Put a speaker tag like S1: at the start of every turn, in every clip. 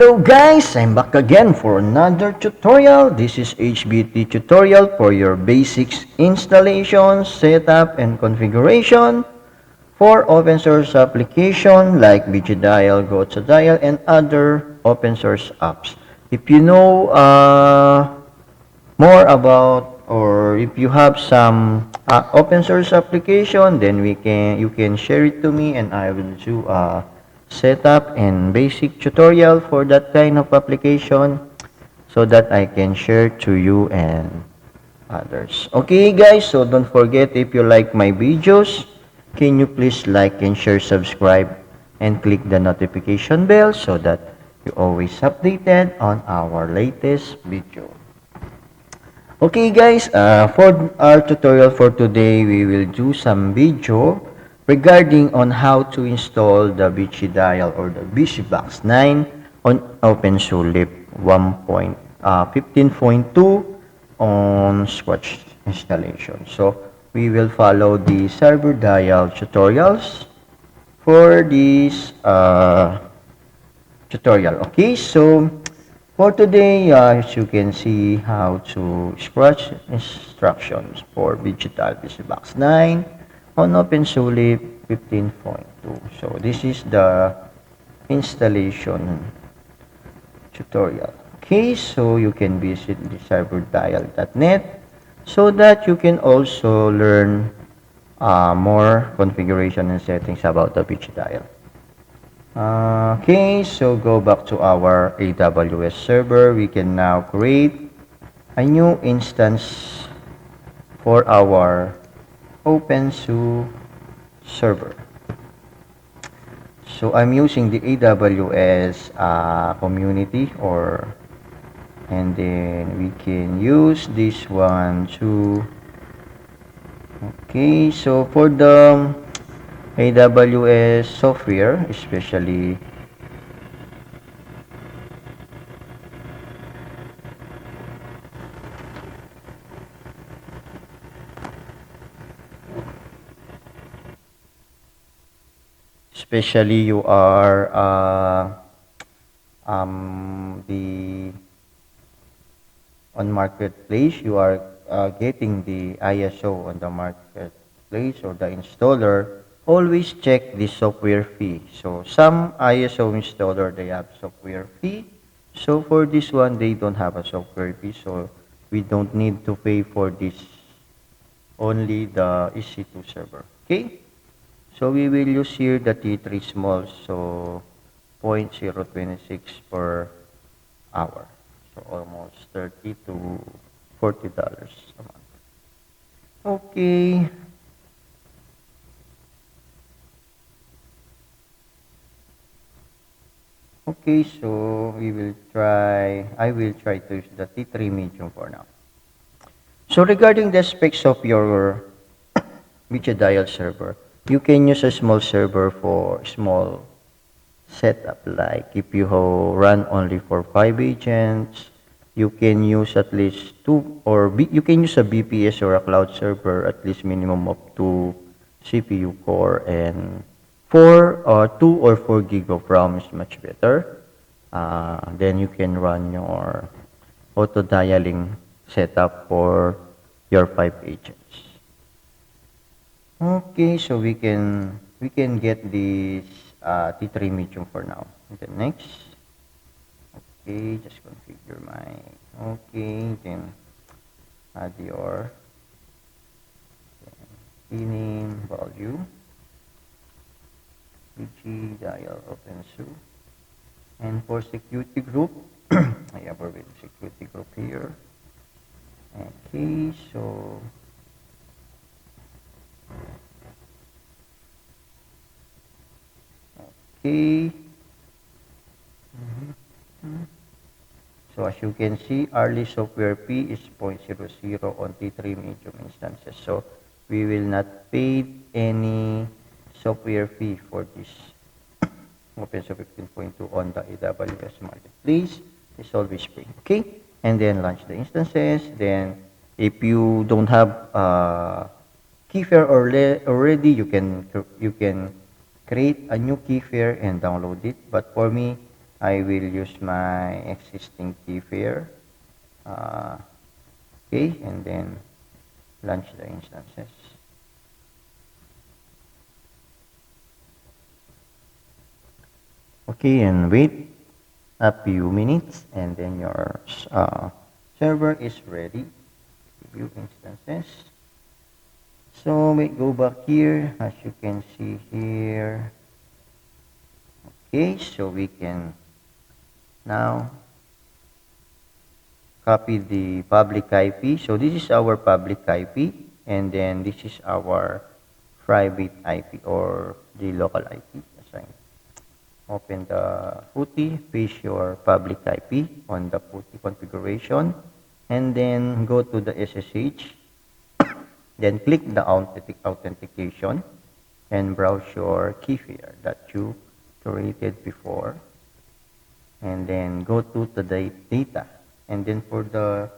S1: Hello guys, I'm back again for another tutorial. This is HBT tutorial for your basics installation, setup, and configuration for open source application like Vicidial, Vicidial, and other open source apps. If you know more about, or if you have some open source application, then you can share it to me and I will do a setup and basic tutorial for that kind of application so that I can share to you and others. Okay guys, so don't forget, if you like my videos, can you please like and share, subscribe, and click the notification bell so that you always updated on our latest video. Okay guys, for our tutorial for today, we will do some video regarding on how to install the Vicidial or the Vicibox 9 on OpenSuSE Leap 1.15.2 on Scratch installation. So we will follow the server dial tutorials for this tutorial. Okay, so for today, as you can see how to scratch instructions for Vicidial Vicibox 9 on OpenSuSE Leap 15.2. So this is the installation tutorial. Okay, so you can visit the serverdial.net so that you can also learn more configuration and settings about the Vicidial. Okay, so go back to our AWS server. We can now create a new instance for our OpenSuSE server. So I'm using the AWS community, and then we can use this one too. Okay, so for the AWS software, especially you are the on marketplace, you are getting the ISO on the marketplace or the installer, always check the software fee. So some ISO installer, they have software fee. So for this one, they don't have a software fee, so we don't need to pay for this, only the EC2 server. Okay, so we will use here the T3 small, so 0.026 per hour, so almost $30 to $40 a month. Okay, okay, so I will try to use the T3 medium for now. So regarding the specs of your Vicidial server, you can use a small server for small setup. Like if you run only for 5 agents, you can use at least 2, or you can use a BPS or a cloud server, at least minimum of 2 CPU core, and 2 or 4 gig of RAM is much better. Then you can run your auto dialing setup for your 5 agents. Okay, so we can get this T3 medium for now. The next, okay, just configure my, okay, then add your name value, Vicidial OpenSuSE, and for security group, I have already security group here. Okay, so okay. So as you can see, hourly software fee is 0.00 on T3 medium instances. So we will not pay any software fee for this OpenSuSE 15.2 on the AWS marketplace. It's always free. Okay, and then launch the instances. Then if you don't have keyfare already, you can create a new keyfare and download it. But for me, I will use my existing key here. Okay, and then launch the instances. Okay, and wait a few minutes, and then your server is ready. View instances. So we go back here, as you can see here. Okay, so we can now copy the public IP. So this is our public IP, and then this is our private IP or the local IP assigned. Open the PuTTY, paste your public IP on the PuTTY configuration, and then go to the SSH. Then click the authentication and browse your key here that you created before. And then go to the data. And then for the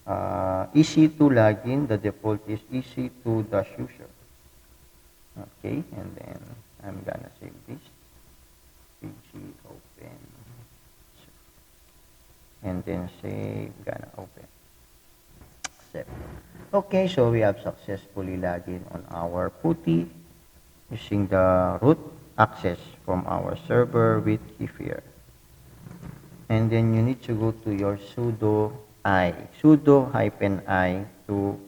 S1: EC2 login, the default is EC2-user. Okay, and then I'm gonna save this. PG open. And then save, gonna open. Save. Okay, so we have successfully logged in on our PuTTY using the root access from our server with keyfire. And then you need to go to your sudo I to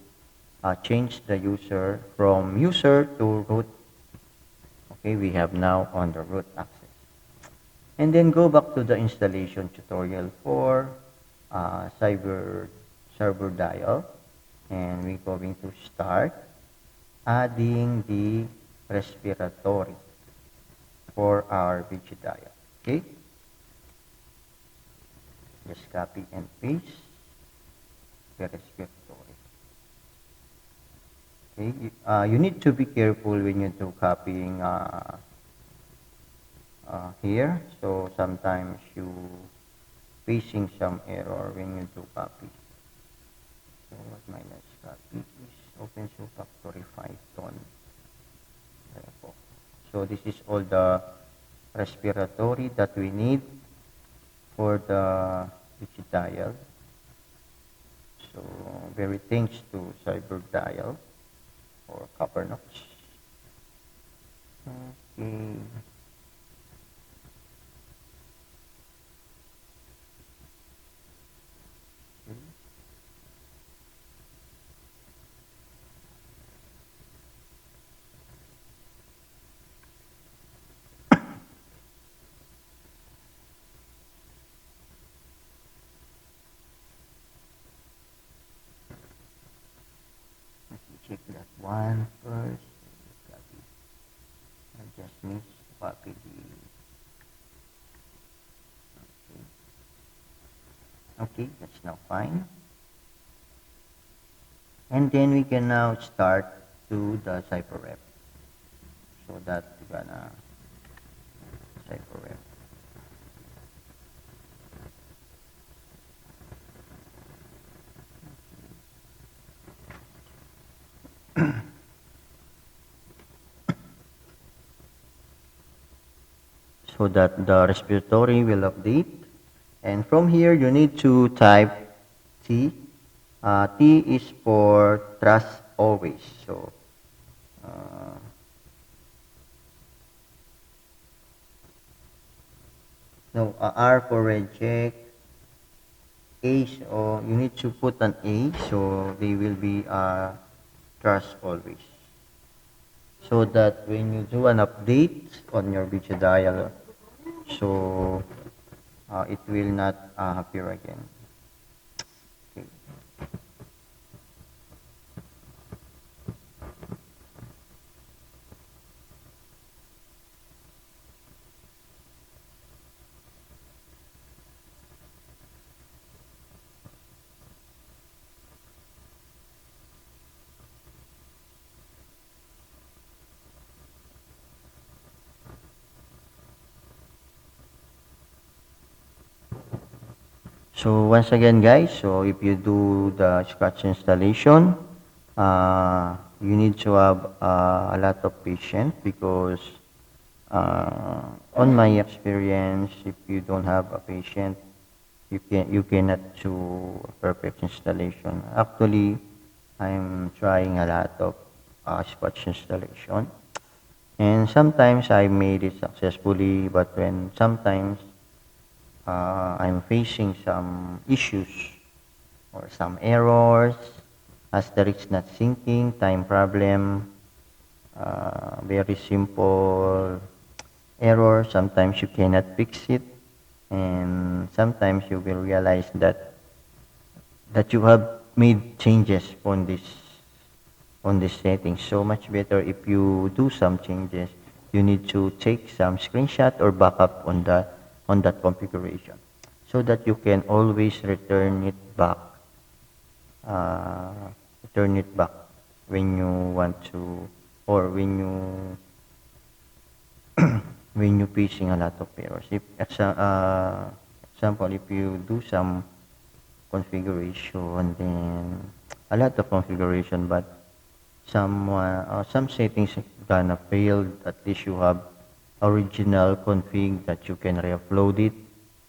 S1: change the user from user to root. Okay, we have now on the root access. And then go back to the installation tutorial for server dial. And we're going to start adding the respiratory for our Vicidial. Okay? Just copy and paste the respiratory. Okay? You need to be careful when you do copying here. So sometimes you facing some error when you do copy. So what my next copy is OpenSuSE Factory Python. So this is all the respiratory that we need for the Vicidial. So very thanks to CyberDial or Coppernox. Okay. Check that one first. Copy. I just missed copy the. Okay, that's now fine. And then we can now start to the cipher rep. So that we're gonna cipher rep. So that the respiratory will update. And from here, you need to type T. T is for trust always. So, no, R for reject. A, so you need to put an A, so they will be trust always. So that when you do an update on your Vicidial, so it will not appear again. Okay. So once again guys, so if you do the Scratch installation, you need to have a lot of patience because On my experience, if you don't have a patient, you cannot do a perfect installation. Actually, I'm trying a lot of Spot installation, and sometimes I made it successfully, but when sometimes I'm facing some issues or some errors, Asterisk not syncing, time problem, very simple error, sometimes you cannot fix it, and sometimes you will realize that you have made changes on this setting. So much better if you do some changes, you need to take some screenshot or backup on that configuration so that you can always uh, return it back when you want to, or when you facing a lot of errors. If example, if you do some configuration, then a lot of configuration, but some settings gonna fail, at least you have original config that you can re-upload it,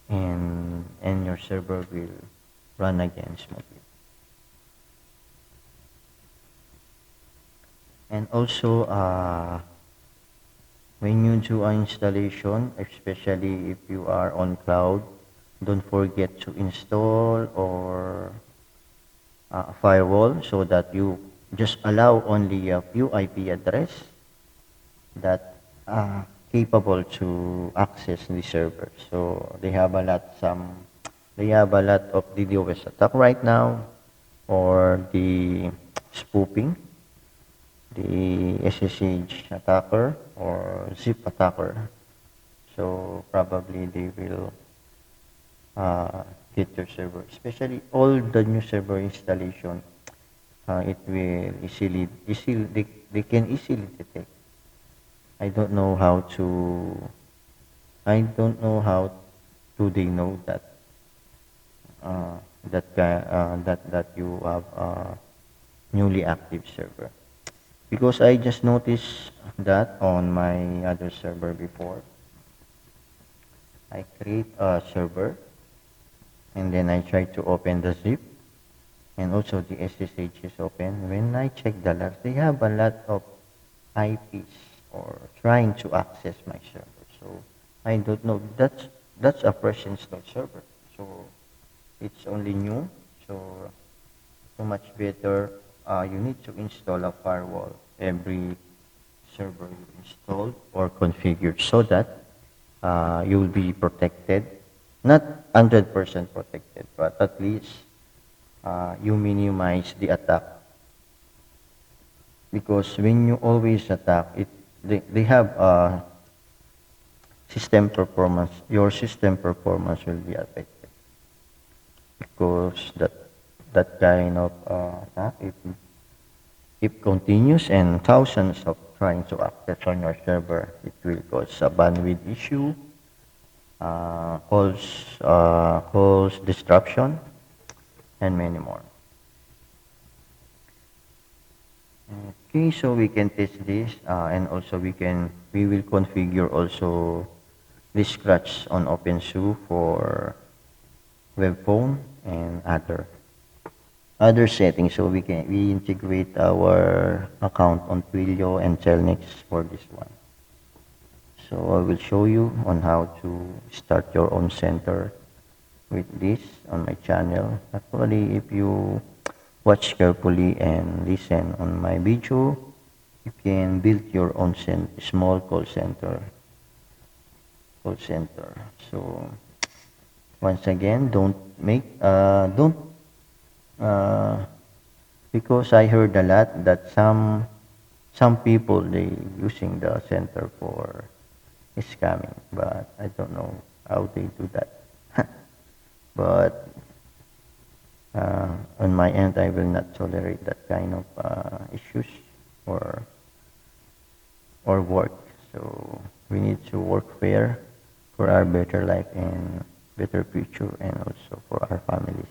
S1: and your server will run again smoothly. And also, when you do an installation, especially if you are on cloud, don't forget to install or a firewall so that you just allow only a few IP address that are capable to access the server. So they have a lot of DDoS attack right now, or the spoofing, the SSH attacker or zip attacker. So probably they will hit your server, especially all the new server installation. It will easily they can easily detect. I don't know how to. I don't know how do they know that that you have a newly active server. Because I just noticed that on my other server before. I create a server and then I try to open the zip, and also the SSH is open. When I check the logs, they have a lot of IPs or trying to access my server. So I don't know. That's a fresh installed server. So it's only new. So much better. You need to install a firewall every server you installed or configured so that you will be protected. Not 100% protected, but at least you minimize the attack. Because when you always attack, they have system performance. Your system performance will be affected because that kind of attack, if continues and thousands of trying to access on your server, it will cause a bandwidth issue, cause disruption, and many more. Okay, so we can test this, and also we will configure also this scratch on OpenSuSE for web phone and other settings. So we integrate our account on Twilio and Telnix for this one. So I will show you on how to start your own center with this on my channel. Actually, if you watch carefully and listen on my video, you can build your own small call center. So once again, don't because I heard a lot that some people they using the center for scamming, but I don't know how they do that. But on my end, I will not tolerate that kind of issues or work. So we need to work fair for our better life and better future, and also for our families.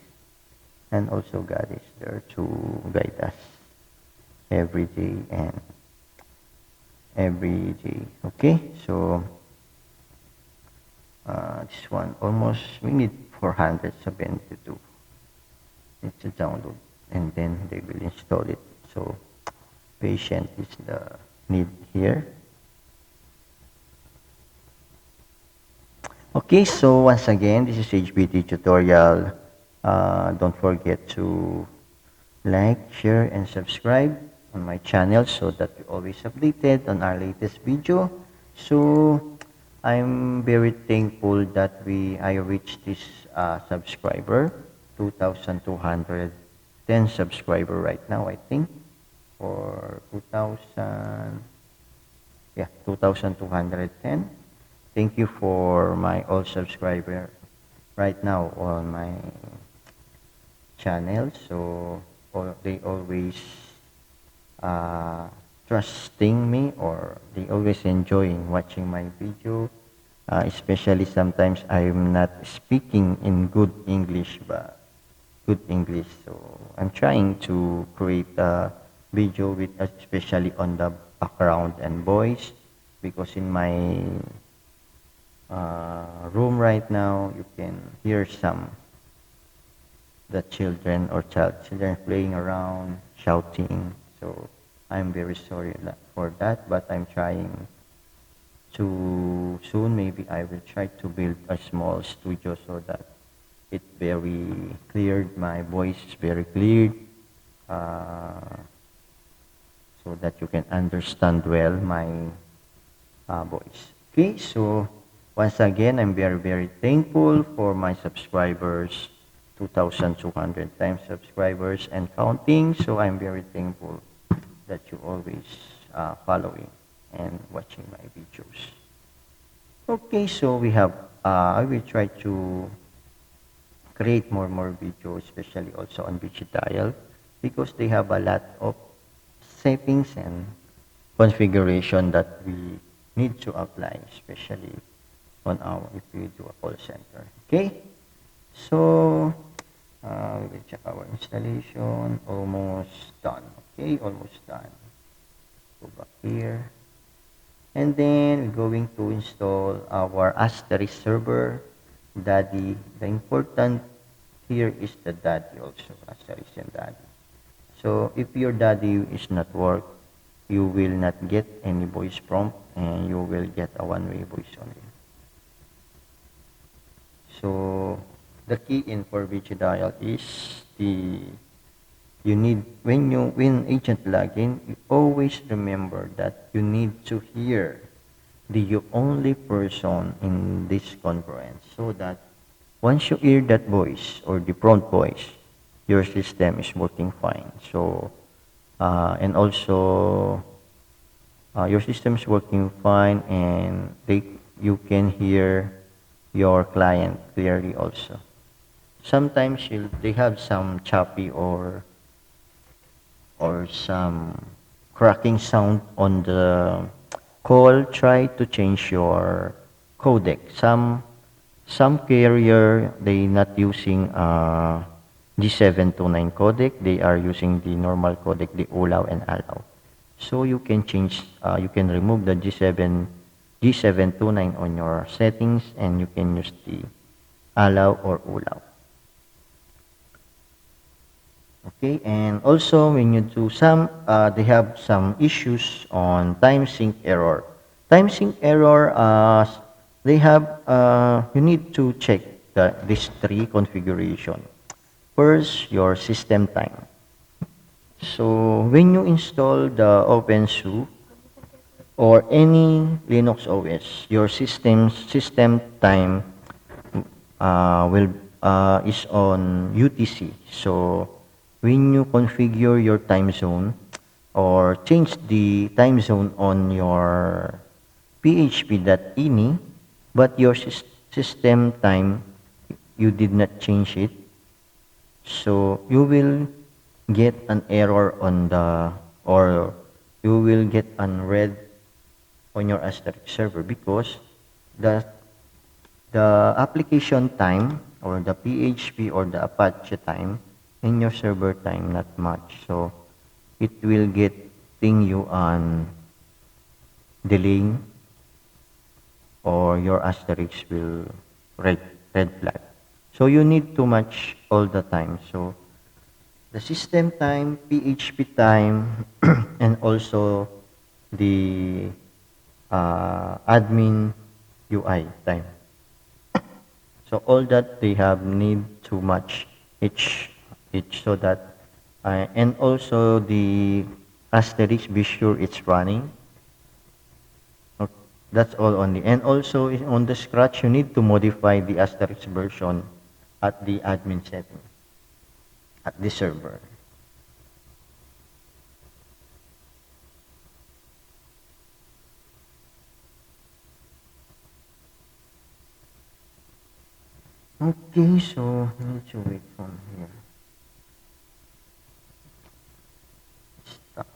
S1: And also God is there to guide us every day every day. Okay, so this one almost we need 472. It's a download, and then they will install it. So patient is the need here. Okay, so once again, this is HBT tutorial. Don't forget to like, share, and subscribe on my channel so that you're always updated on our latest video. So I'm very thankful that I reached this subscriber, 2,210 subscriber right now, I think, or 2,210. Thank you for my all subscriber right now on my channel. So they always trusting me, or they always enjoying watching my video. Especially sometimes I'm not speaking in good English, but good English. So I'm trying to create a video with especially on the background and voice, because in my room right now you can hear the children playing around, shouting. So I'm very sorry for that, but I'm trying to soon. Maybe I will try to build a small studio so that it very cleared, my voice is very clear, so that you can understand well my voice. Okay, so once again, I'm very, very thankful for my subscribers, 2,200 times subscribers and counting. So I'm very thankful that you always following and watching my videos. Okay, so we have, I will try to create more videos, especially also on Vicidial, because they have a lot of settings and configuration that we need to apply, especially on if we do a call center. Okay, so we will check our installation. Almost done. Okay, almost done. Go back here, and then we're going to install our Asterisk server. Daddy, the important here is the daddy also, Asterisk and daddy. So if your daddy is not work, you will not get any voice prompt, and you will get a one-way voice only. So the key in for Vicidial is you need, when agent login, you always remember that you need to hear the only person in this conference, so that once you hear that voice or the prompt voice, your system is working fine. So and also your system is working fine, and you can hear your client clearly also. Sometimes they have some choppy or some cracking sound on the call. Try to change your codec. Some carrier, they not using G729 codec. They are using the normal codec, the ULAW and ALAW. So you can change, you can remove the G729 on your settings, and you can use the ALAW or ULAW. Okay, and also when you do they have some issues on time sync error. Time sync error, they have, you need to check these three configuration. First, your system time. So when you install the OpenSuSE or any Linux OS, your system time is on UTC. So when you configure your time zone or change the time zone on your php.ini, but your system time, you did not change it, so you will get an error on or you will get unread on your Asterisk server, because the application time or the PHP or the Apache time in your server time not much, so it will getting you on delaying, or your asterisk will red flag. So you need to match all the time. So the system time, PHP time, and also the admin UI time. So all that they have need to match each so that and also the asterisk, be sure it's running. Okay, that's all only. And also on the scratch, you need to modify the asterisk version at the admin setting at the server. Okay, so I need to wait from here. Stuck.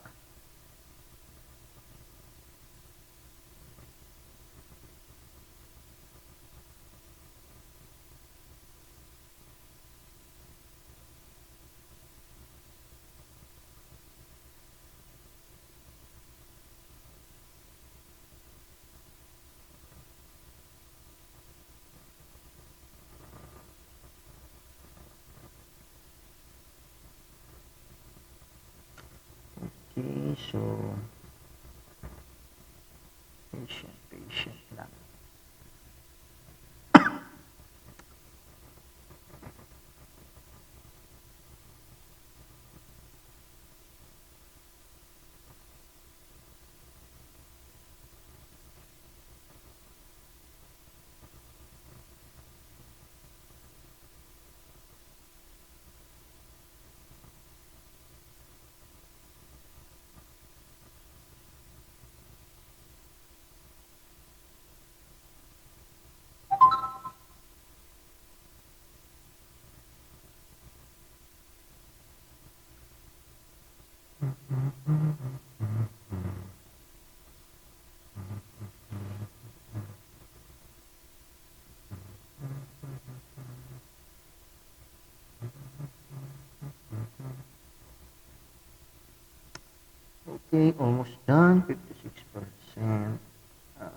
S1: Okay, so patient lang. Okay, almost done, 56%. Uh,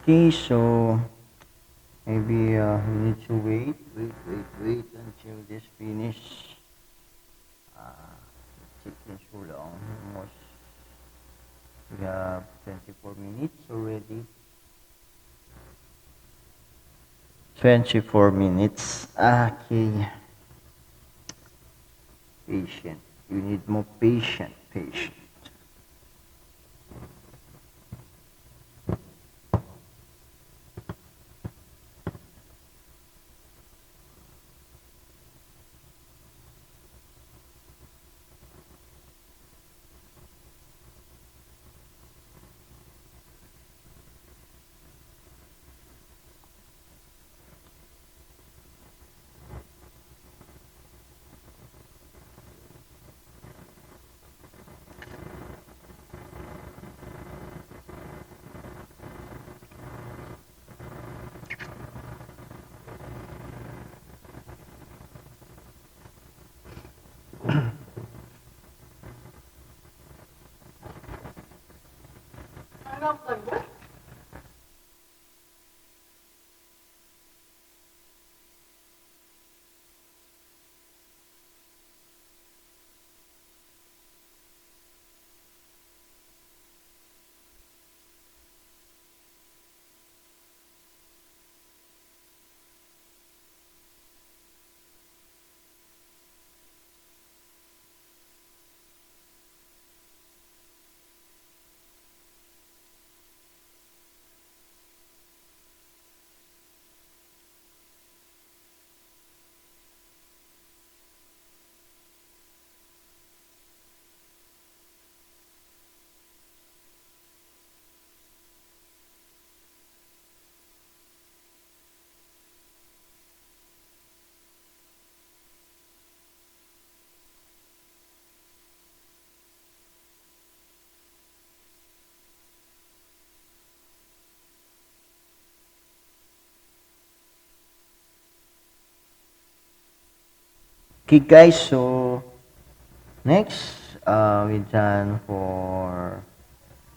S1: okay, so maybe we need to wait until this finish. It's taking so long. Almost we have 24 minutes already. 24 minutes. Okay. Patient. You need more patient. Okay guys, so next we're done for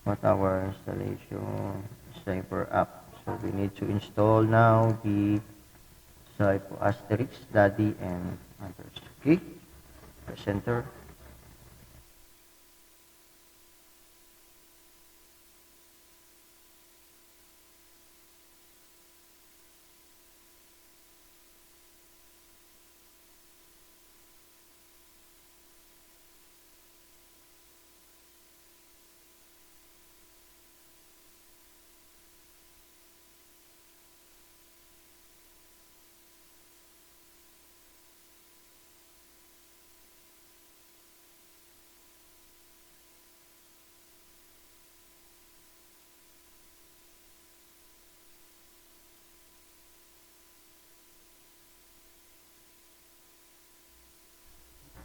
S1: what our installation Cyber app. So we need to install now the Cyber Asterisk, Daddy and others. Okay, press enter.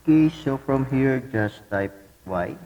S1: Okay, so from here just type Y.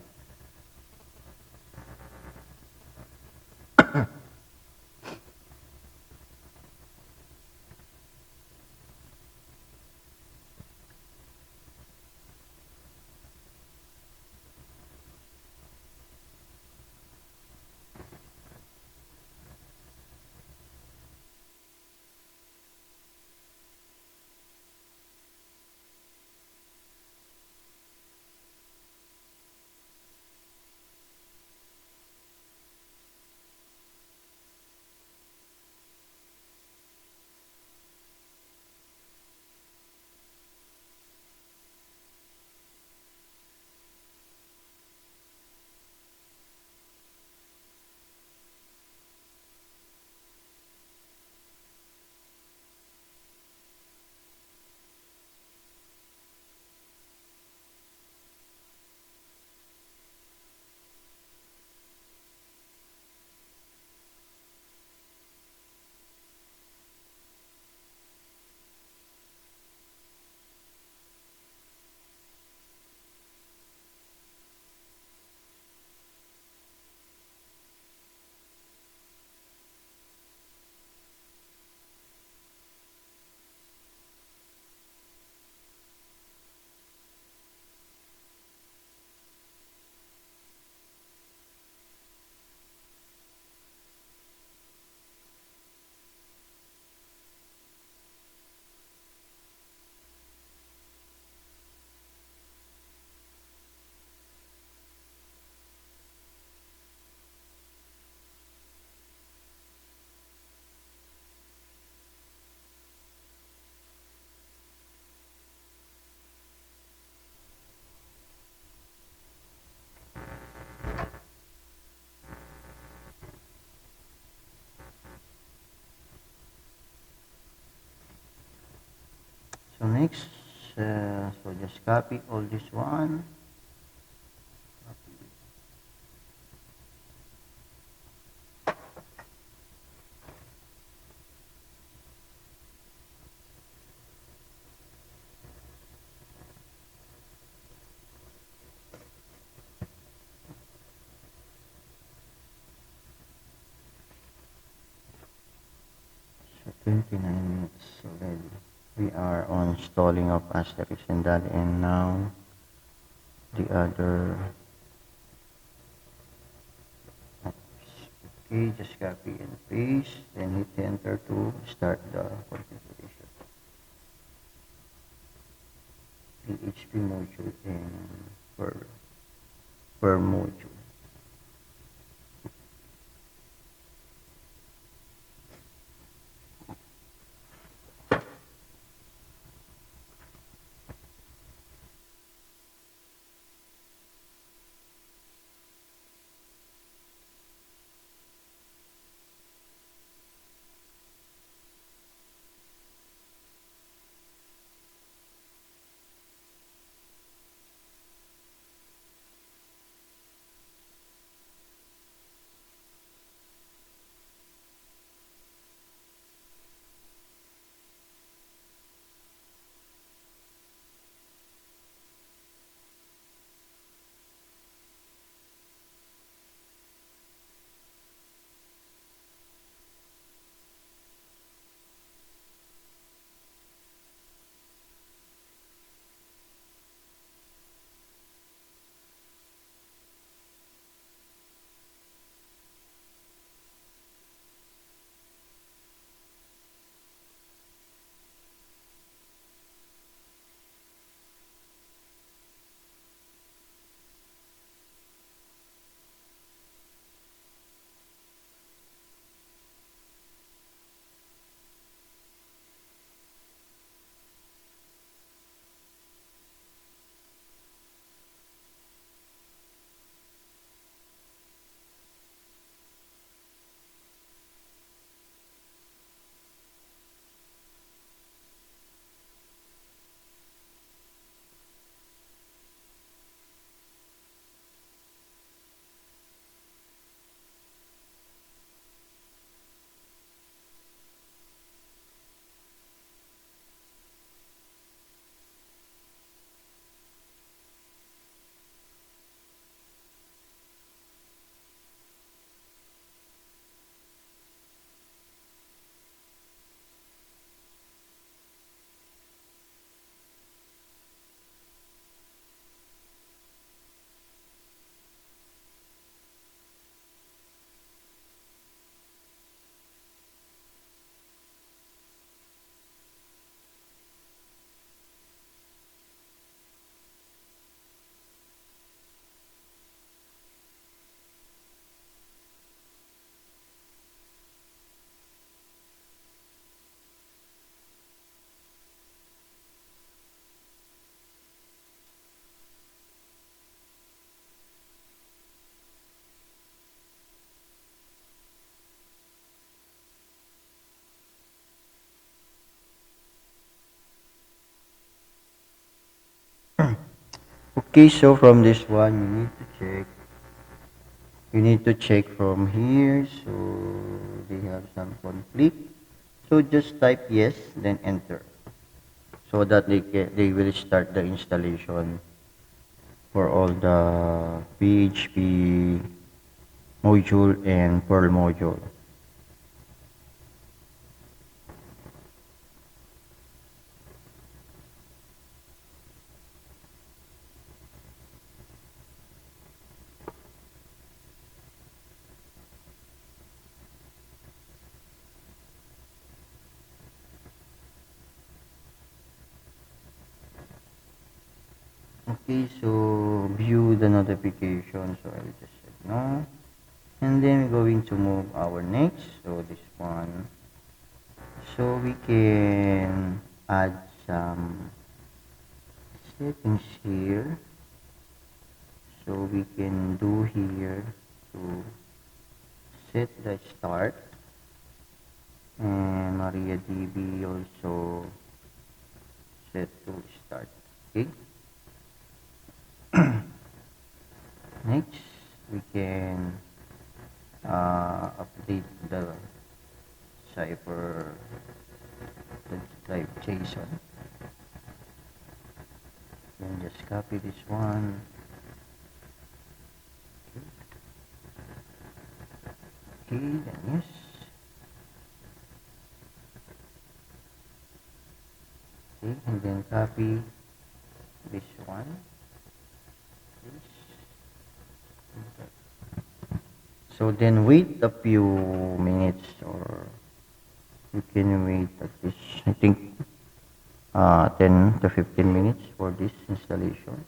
S1: So next, so just copy all this one. So 29 minutes already. We are on installing of Asterisk and Daddy, and now the other. Okay, just copy and paste, then hit enter to start the configuration. PHP module and per module. Okay, so from this one, you need to check from here. So they have some conflict. So just type yes, then enter, so that they will start the installation for all the PHP module and Perl module. Okay, so view the notification. So I will just say no. And then we're going to move our next. So this one. So we can add some settings here. So we can do here to set the start, and MariaDB also set to start. Okay. Next, we can update the cipher, the type JSON. Then just copy this one. Okay, then yes. Okay, and then copy this one. So then wait a few minutes, or you can wait at least, I think, 10 to 15 minutes for this installation.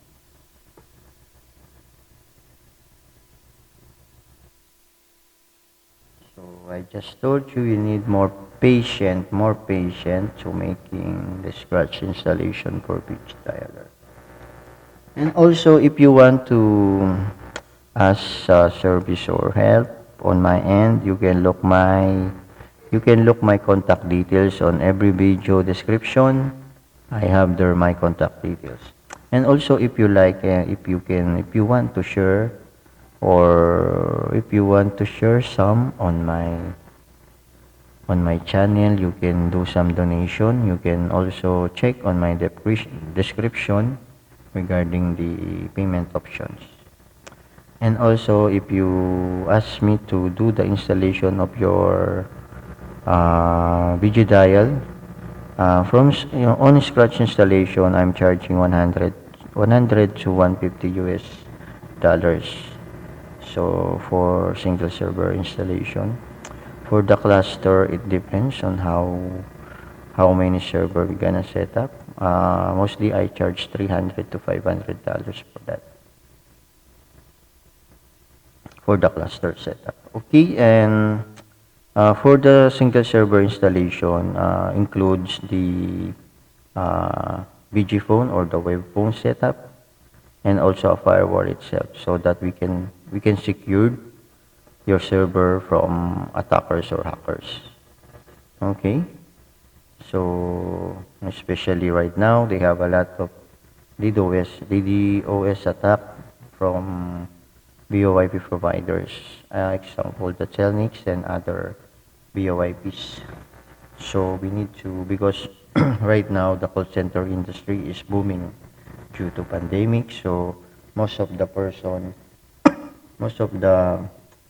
S1: So I just told you need more patient to making the scratch installation for Vicidial. And also, if you want to ask service or help on my end, you can look my contact details on every video description. I have there my contact details. And also, if you like, if you want to share, or if you want to share some on my channel, you can do some donation. You can also check on my description regarding the payment options. And also, if you ask me to do the installation of your Vicidial, from on scratch installation, I'm charging 100 to 150 US dollars. So for single server installation, for the cluster, it depends on how many server we're gonna set up. Mostly I charge 300 to 500 dollars for that, for the cluster setup. Okay, and for the single server installation, includes the VG phone or the web phone setup, and also a firewall itself, so that we can secure your server from attackers or hackers. Okay, so especially right now, they have a lot of DDoS attack from VoIP providers, example the Telnix and other VoIPs. So we need to, because right now the call center industry is booming due to pandemic. So most of the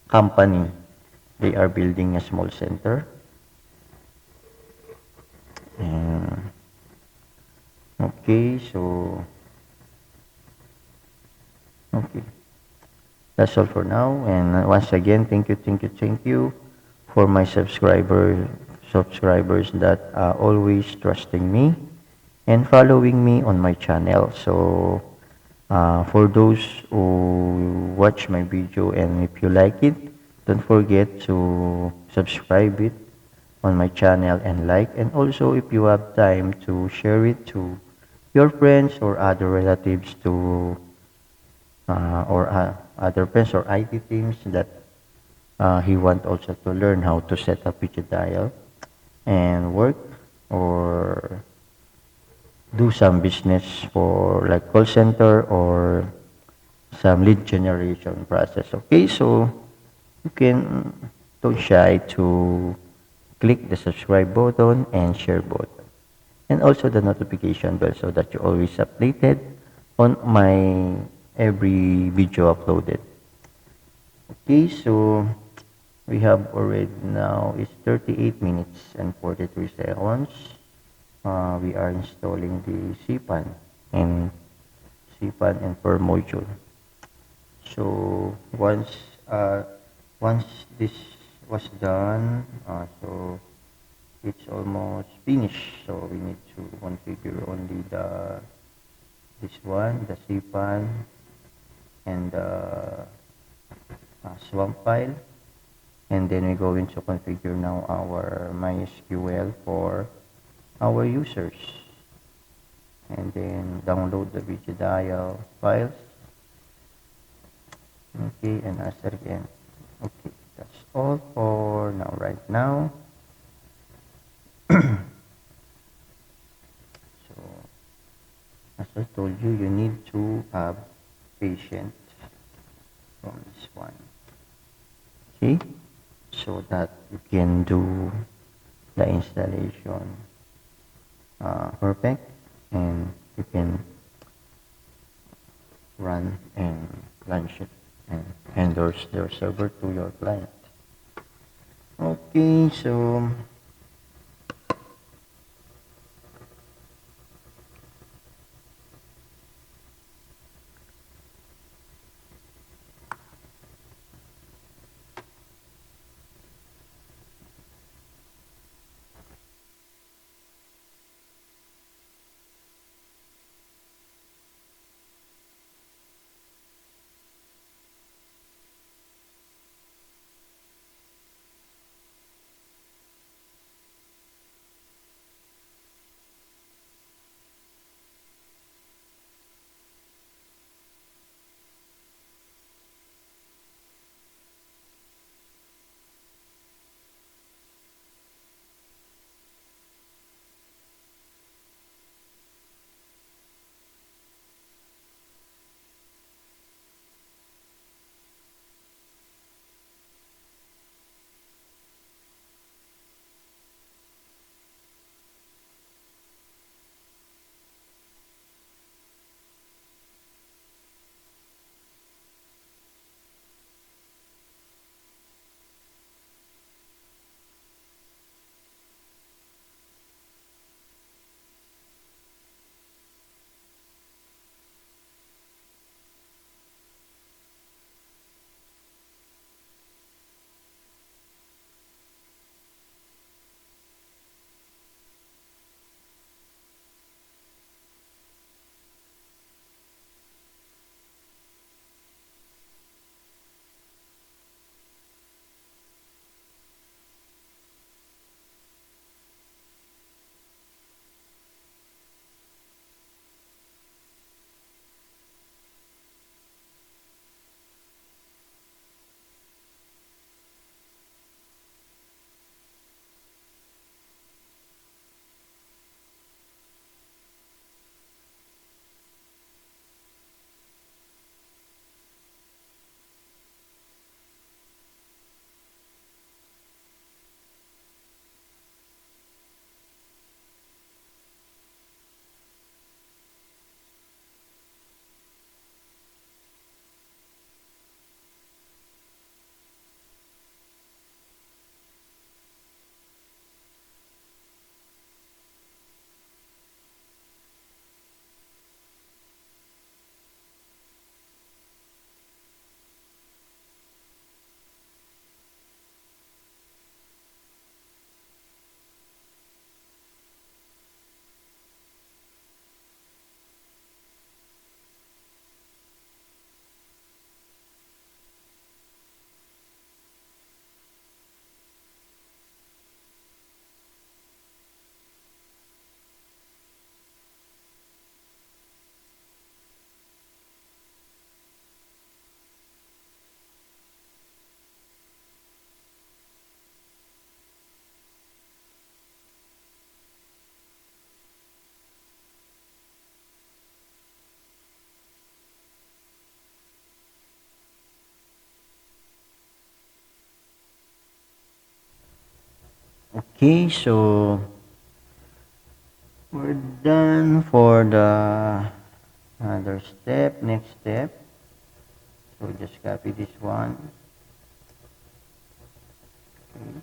S1: company, they are building a small center. And okay, so okay, that's all for now. And once again, thank you for my subscribers that are always trusting me and following me on my channel. So for those who watch my video, and if you like it, don't forget to subscribe it on my channel and like. And also, if you have time, to share it to your friends or other relatives, to other friends or IT teams that he want also to learn how to set up Vicidial and work, or do some business for like call center or some lead generation process. Okay, so you can, don't shy to click the subscribe button and share button, and also the notification bell so that you always updated on my every video uploaded. Okay, so we have already now is 38 minutes and 43 seconds. We are installing the and CPAN and per module. So uh, once this was done, so it's almost finished. So we need to configure only this one, the CPAN and the swamp file, and then we're going to configure now our MySQL for our users, and then download the Vicidial files. Okay, and Asterisk again. Okay, that's all for now. Right now, so as I told you, you need to have patience from this one. Okay, so that you can do the installation perfect, and you can run and launch it and endorse their server to your client. Okay, so Okay, so we're done for the other step. Next step, so just copy this one. Okay.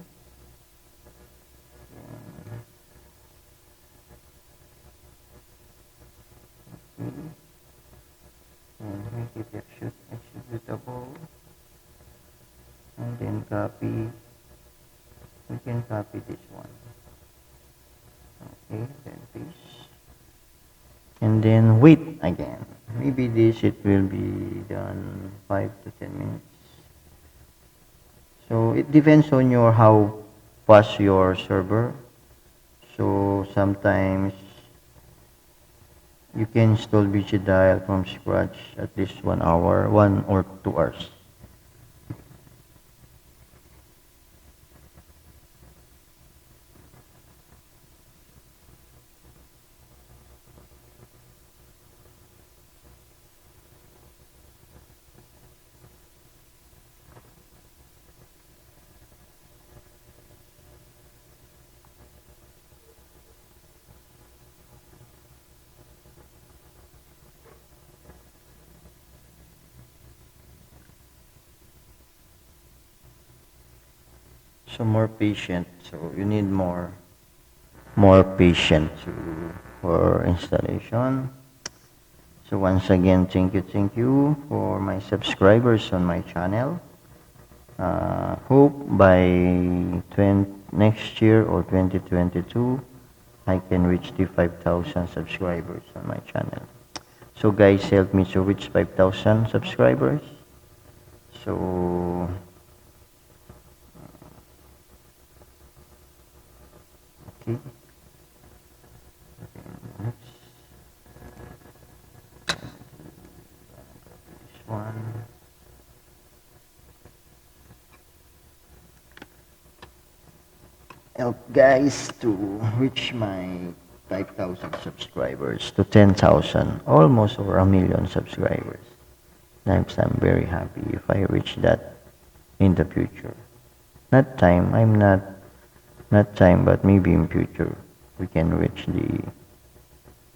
S1: And make it executable, and then copy. We can copy this one. Okay, then paste, and then wait again. Maybe this it will be done 5 to 10 minutes. So it depends on your how fast your server. So sometimes you can install Vicidial from scratch at least 1 hour, 1 or 2 hours. So more patient. So you need more patient for installation. So once again, thank you for my subscribers on my channel. Hope by next year or 2022, I can reach the 5,000 subscribers on my channel. So guys, help me to reach 5,000 subscribers. So okay. Next. This one. Help guys to reach my 5,000 subscribers to 10,000, almost over 1,000,000 subscribers. I'm very happy if I reach that in the future. Not time, not time, but maybe in future we can reach the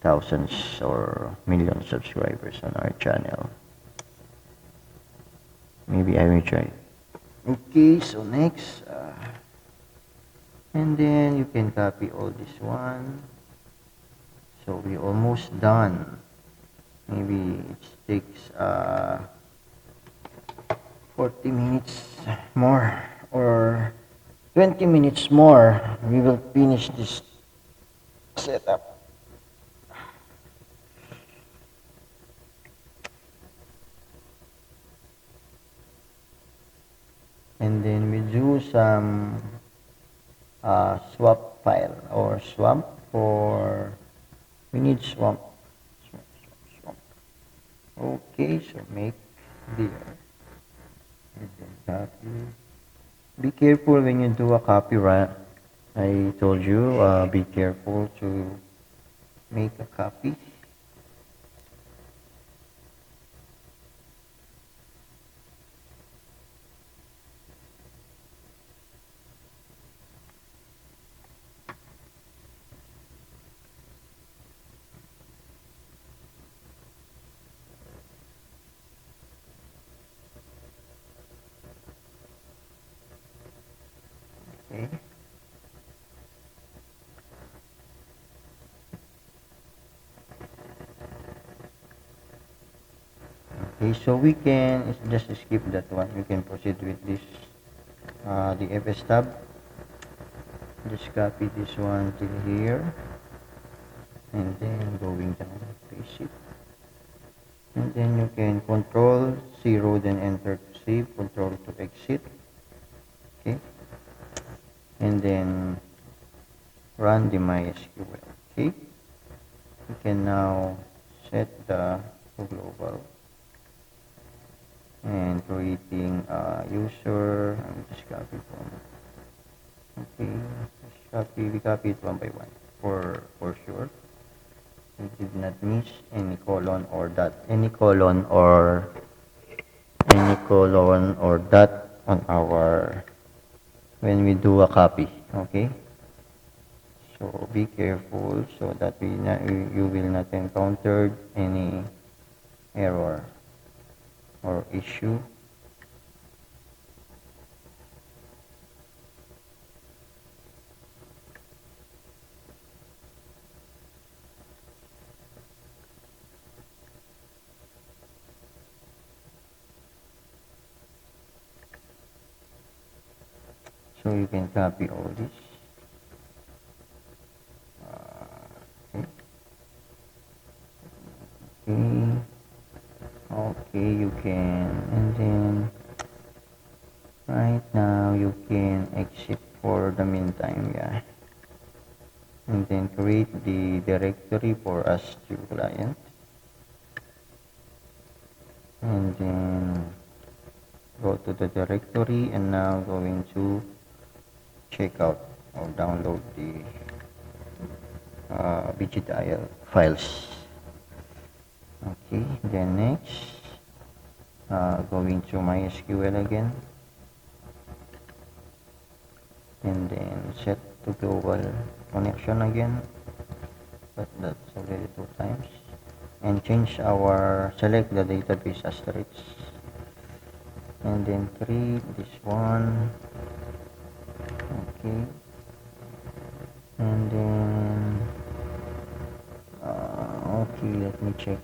S1: thousands or million subscribers on our channel. Maybe I will try. Okay, so next, and then you can copy all this one. So we almost done. Maybe it takes 40 minutes more or 20 minutes more. We will finish this setup. And then we do some swap file or swamp for, we need swamp. Okay, so make there. And then copy. Be careful when you do a copy, right? I told you, be careful to make a copy. Okay. Okay, so we can just skip that one. We can proceed with this, the FS tab. Just copy this one till here, and then going down, paste it. And then you can control 0, then enter to save, control to exit. Okay. And then run the MySQL. Okay. You can now set the global and creating a user. I'm just copy from. Okay, just copy. We copy it one by one for sure. We did not miss any colon or dot, any colon or dot on our when we do a copy. Okay, So be careful so that you will not encounter any error or issue. So you can copy all this. Okay. Okay. Okay, you can, and then right now you can exit for the meantime, yeah. And then create the directory for us to client. And then go to the directory and now going to check out or download the Vicidial files. Okay, then next, going to MySQL again, and then set to global connection again, but that's already 2 times, and change our select the database asterisk, and then create this one. Okay, and then okay, let me check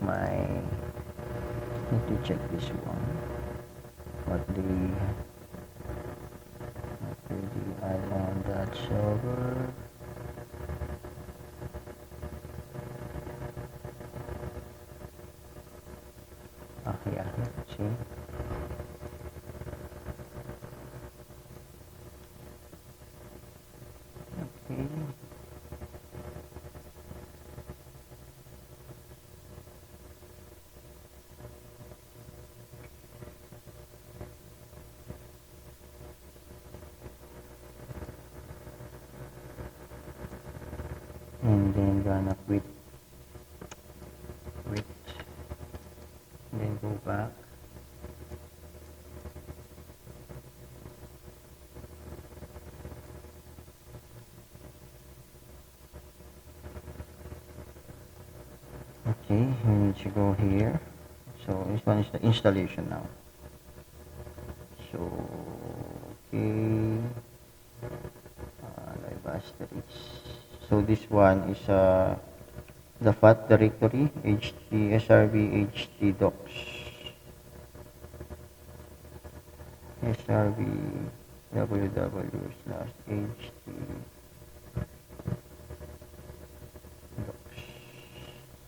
S1: this one, what the I on that server. Yeah, let's see. Okay. And then gonna quit, then go back. Okay, we need to go here. So this one is the installation now. So okay, live asterisk. So this one is the fat directory srv htdocs srv www/htdocs.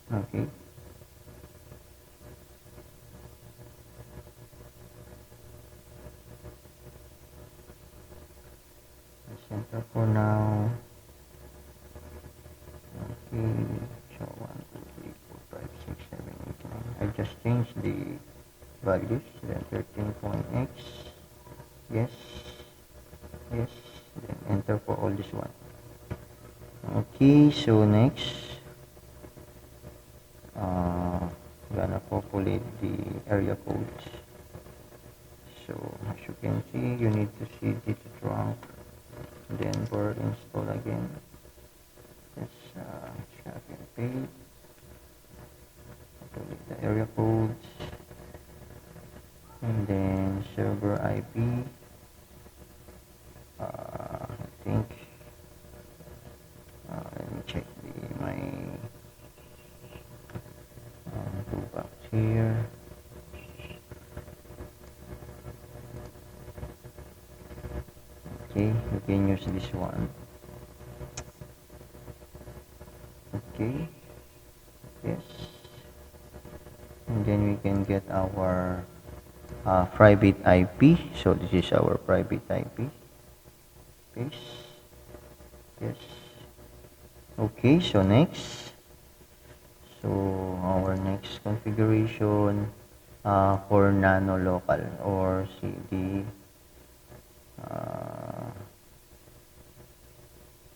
S1: Okay. Center for now. Okay. So 1, 2, 3, 4, 5, 6, 7, 8, 9. I just changed the values. Then 13.x. Yes. Yes. Then enter for all this one. Okay. So next. Gonna populate the area codes. So as you can see, you need to see this trunk, then for install again. Just track and paste, populate the area codes, and then server IP. I think let me check my go back here. Okay, you can use this one. Okay, yes, and then we can get our private IP. So this is our private IP. Paste. Yes. Okay, so next. So our next configuration for nano local or CD.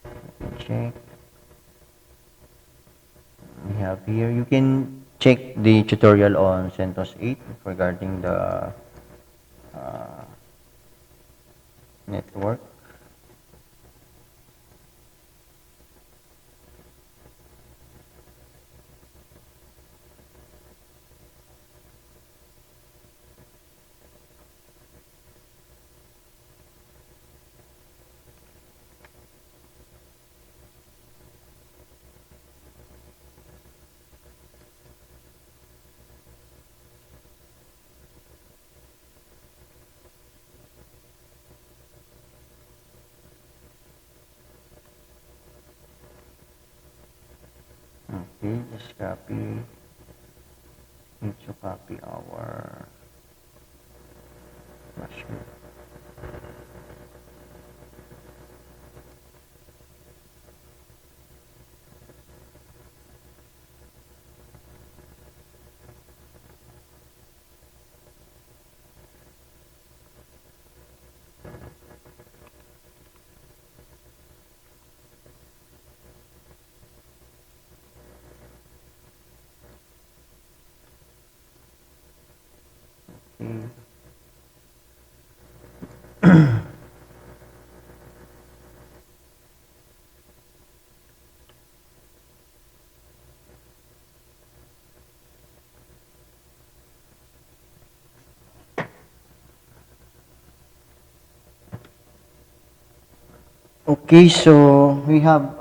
S1: Let me check. We have here. You can check the tutorial on CentOS 8 regarding the network. Okay, just copy. Need to copy our flash group. Okay. Okay, so we have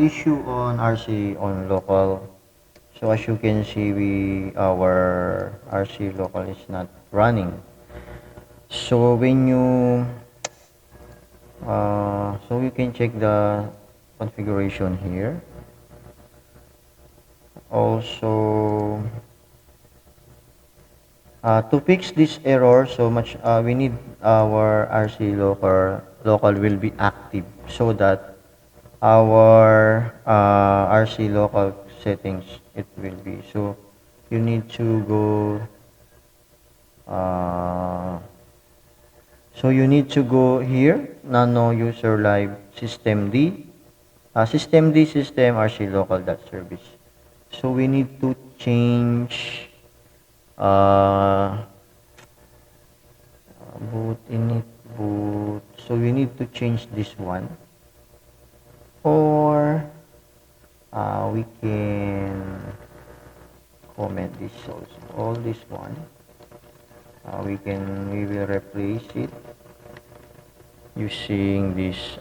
S1: issue on RC on local. So as you can see, our RC local is not running. So when you so you can check the configuration here. Also, to fix this error, we need our RC local will be active so that our RC local settings it will be. So you need to go. So you need to go here, Nano User Live System D, System D System RC Local Service. So we need to change boot init boot. So we need to change this one, or we can comment this also. All this one, we will replace it using this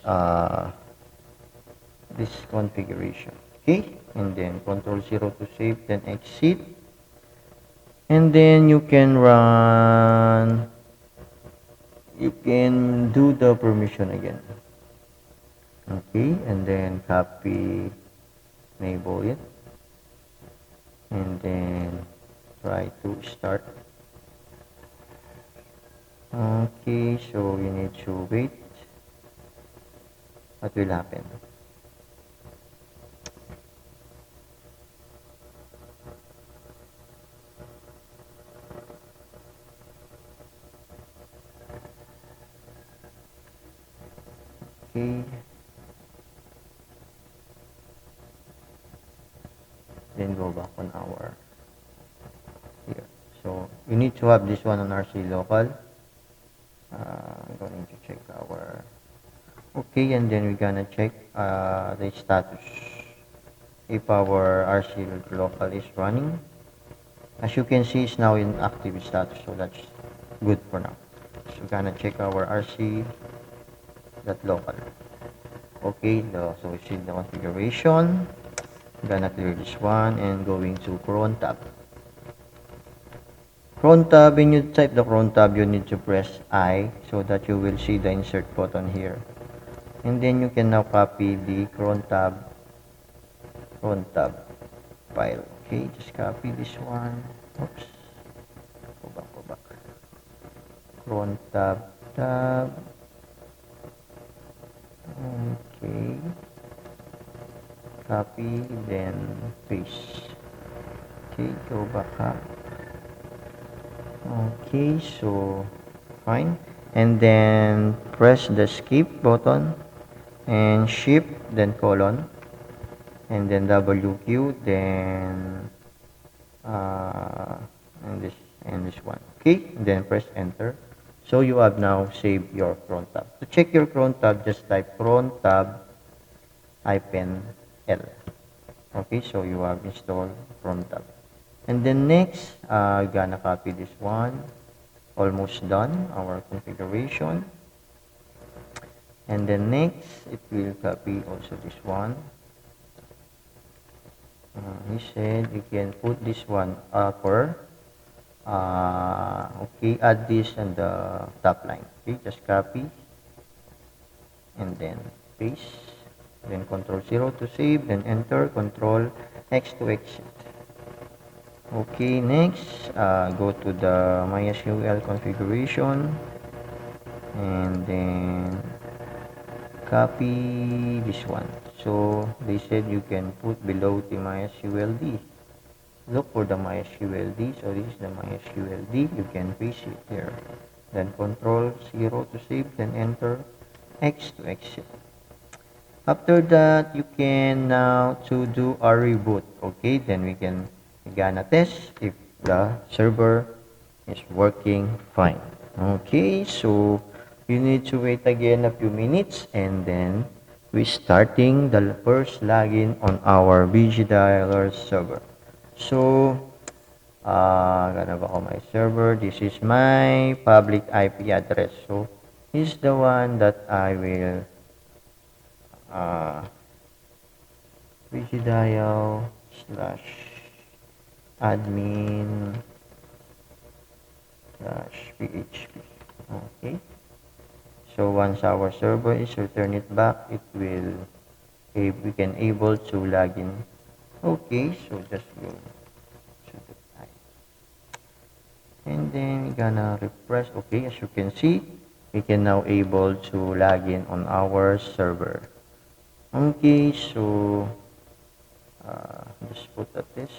S1: configuration. Okay, and then Control 0 to save, then exit, and then you can do the permission again. Okay, and then copy, enable it, and then try to start. Okay, so you need to wait. What will happen? Okay. Then go back on our here. So you need to have this one on RC local. I'm going to check our okay, and then we're gonna check the status if our RC local is running. As you can see, it's now in active status, so that's good for now. So we're gonna check our RC local. Okay, so we see the configuration. I'm gonna clear this one and going to Cron tab. Cron tab, when you type the Cron tab, you need to press I so that you will see the insert button here. And then you can now copy the Cron tab file. Okay, just copy this one. Oops. Go back. Cron tab. Okay. Copy, then paste. Okay, go back up. Okay, so fine. And then press the skip button and shift, then colon, and then WQ, then and this one. Okay, then press enter. So you have now saved your Cron tab. To check your Cron tab, just type Cron tab -L. Okay, so you have installed Cron tab. And then next, gonna copy this one. Almost done our configuration. And then next, it will copy also this one. He said you can put this one upper. Okay, add this on the top line. Okay, just copy and then paste. Then Control 0 to save, then enter, Control, X to exit. Okay, next, go to the MySQL configuration, and then copy this one. So they said you can put below the MySQLD. Look for the MySQLD. So this is the MySQLD. You can paste it here. Then Control 0 to save. Then enter X to exit. After that, you can now to do a reboot. Okay, then we're gonna test if the server is working fine. Okay, so you need to wait again a few minutes, and then we starting the first login on our Vicidial server. So gonna go my server. This is my public IP address. So this is the one that I will Vicidial / admin / php. Okay. So once our server is return it back, it will we can able to log in. Okay, so just go to the type. And then we're gonna refresh. Okay, as you can see, we can now able to log in on our server. Okay, so just put a test.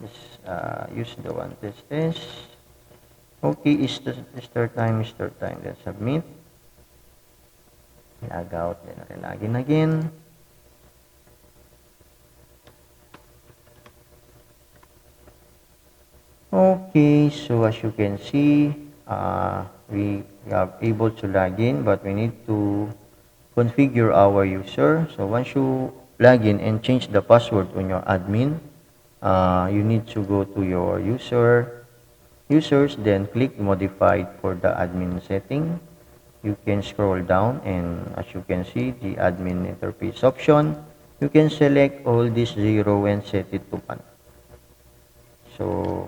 S1: Just use the one test. Okay, is the start time. Then submit. Log out, then log in again. Okay, so as you can see, we are able to log in, but we need to configure our user. So once you log in and change the password on your admin, you need to go to your users, then click modified for the admin setting. You can scroll down, and as you can see, the admin interface option, you can select all this 0 and set it to 1. So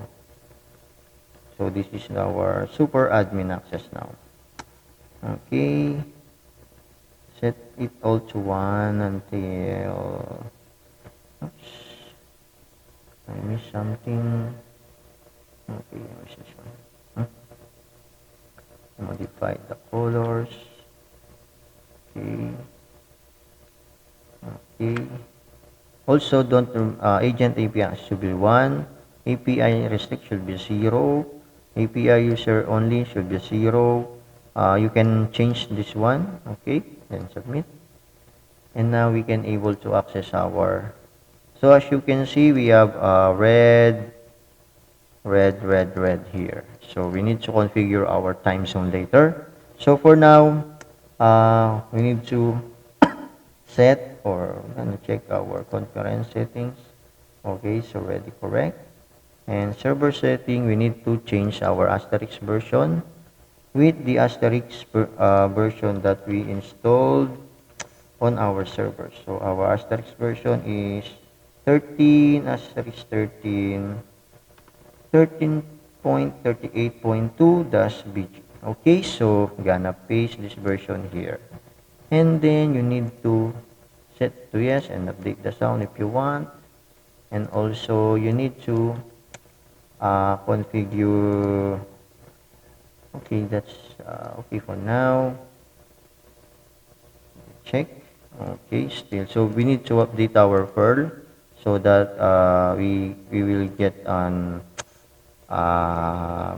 S1: this is our super admin access now. Okay, set it all to 1 until, oops, I missed something. Okay, I missed this one. Modify the colors. Okay. Also, don't agent API should be 1. API restrict should be 0. API user only should be 0. You can change this one. Okay, then submit. And now we can able to access our. So as you can see, we have red here. So we need to configure our time zone later. So for now, we need to set, or we're gonna check our concurrent settings. Okay, so ready, correct. And server setting, we need to change our Asterisk version with the Asterisk version that we installed on our server. So our Asterisk version is 13 Asterisk 13.38.2-BG. Okay, so gonna paste this version here. And then you need to set to yes and update the sound if you want. And also you need to configure. Okay, that's okay for now. Check. Okay, still. So we need to update our Perl so that we will get an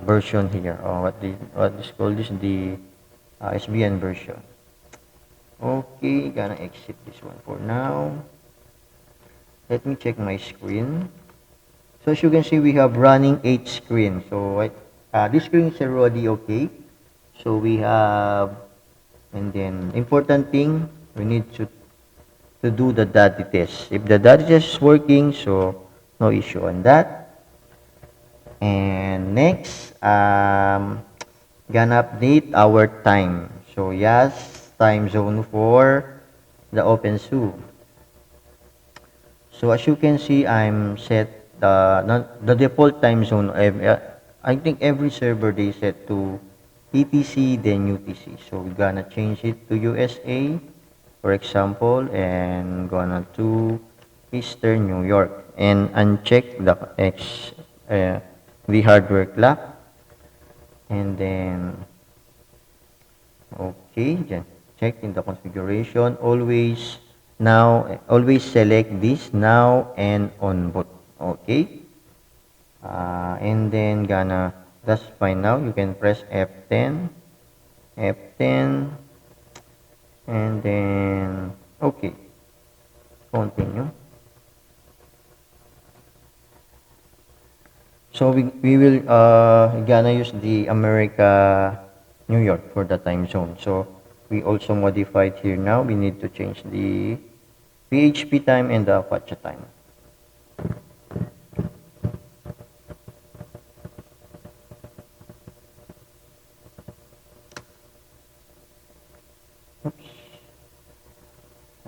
S1: version here, or what is called this, the SBN version. Okay, gonna exit this one for now. Let me check my screen. So as you can see, we have running 8 screens. So this screen is already okay. So we have, and then important thing, we need to do the daddy test. If the daddy test is working, so no issue on that. And next, gonna update our time. So yes, time zone for the OpenSuSE. So as you can see, I'm set the default time zone. I think every server they set to ETC then UTC. So we're gonna change it to USA, for example, and gonna to Eastern New York, and uncheck the hardware clock, and then okay, then check in the configuration. Always select this now and on boot. Okay, and then that's fine now. You can press F10, and then okay, continue. So we will gonna use the America New York for the time zone. So we also modified here now. We need to change the PHP time and the Apache time. Oops.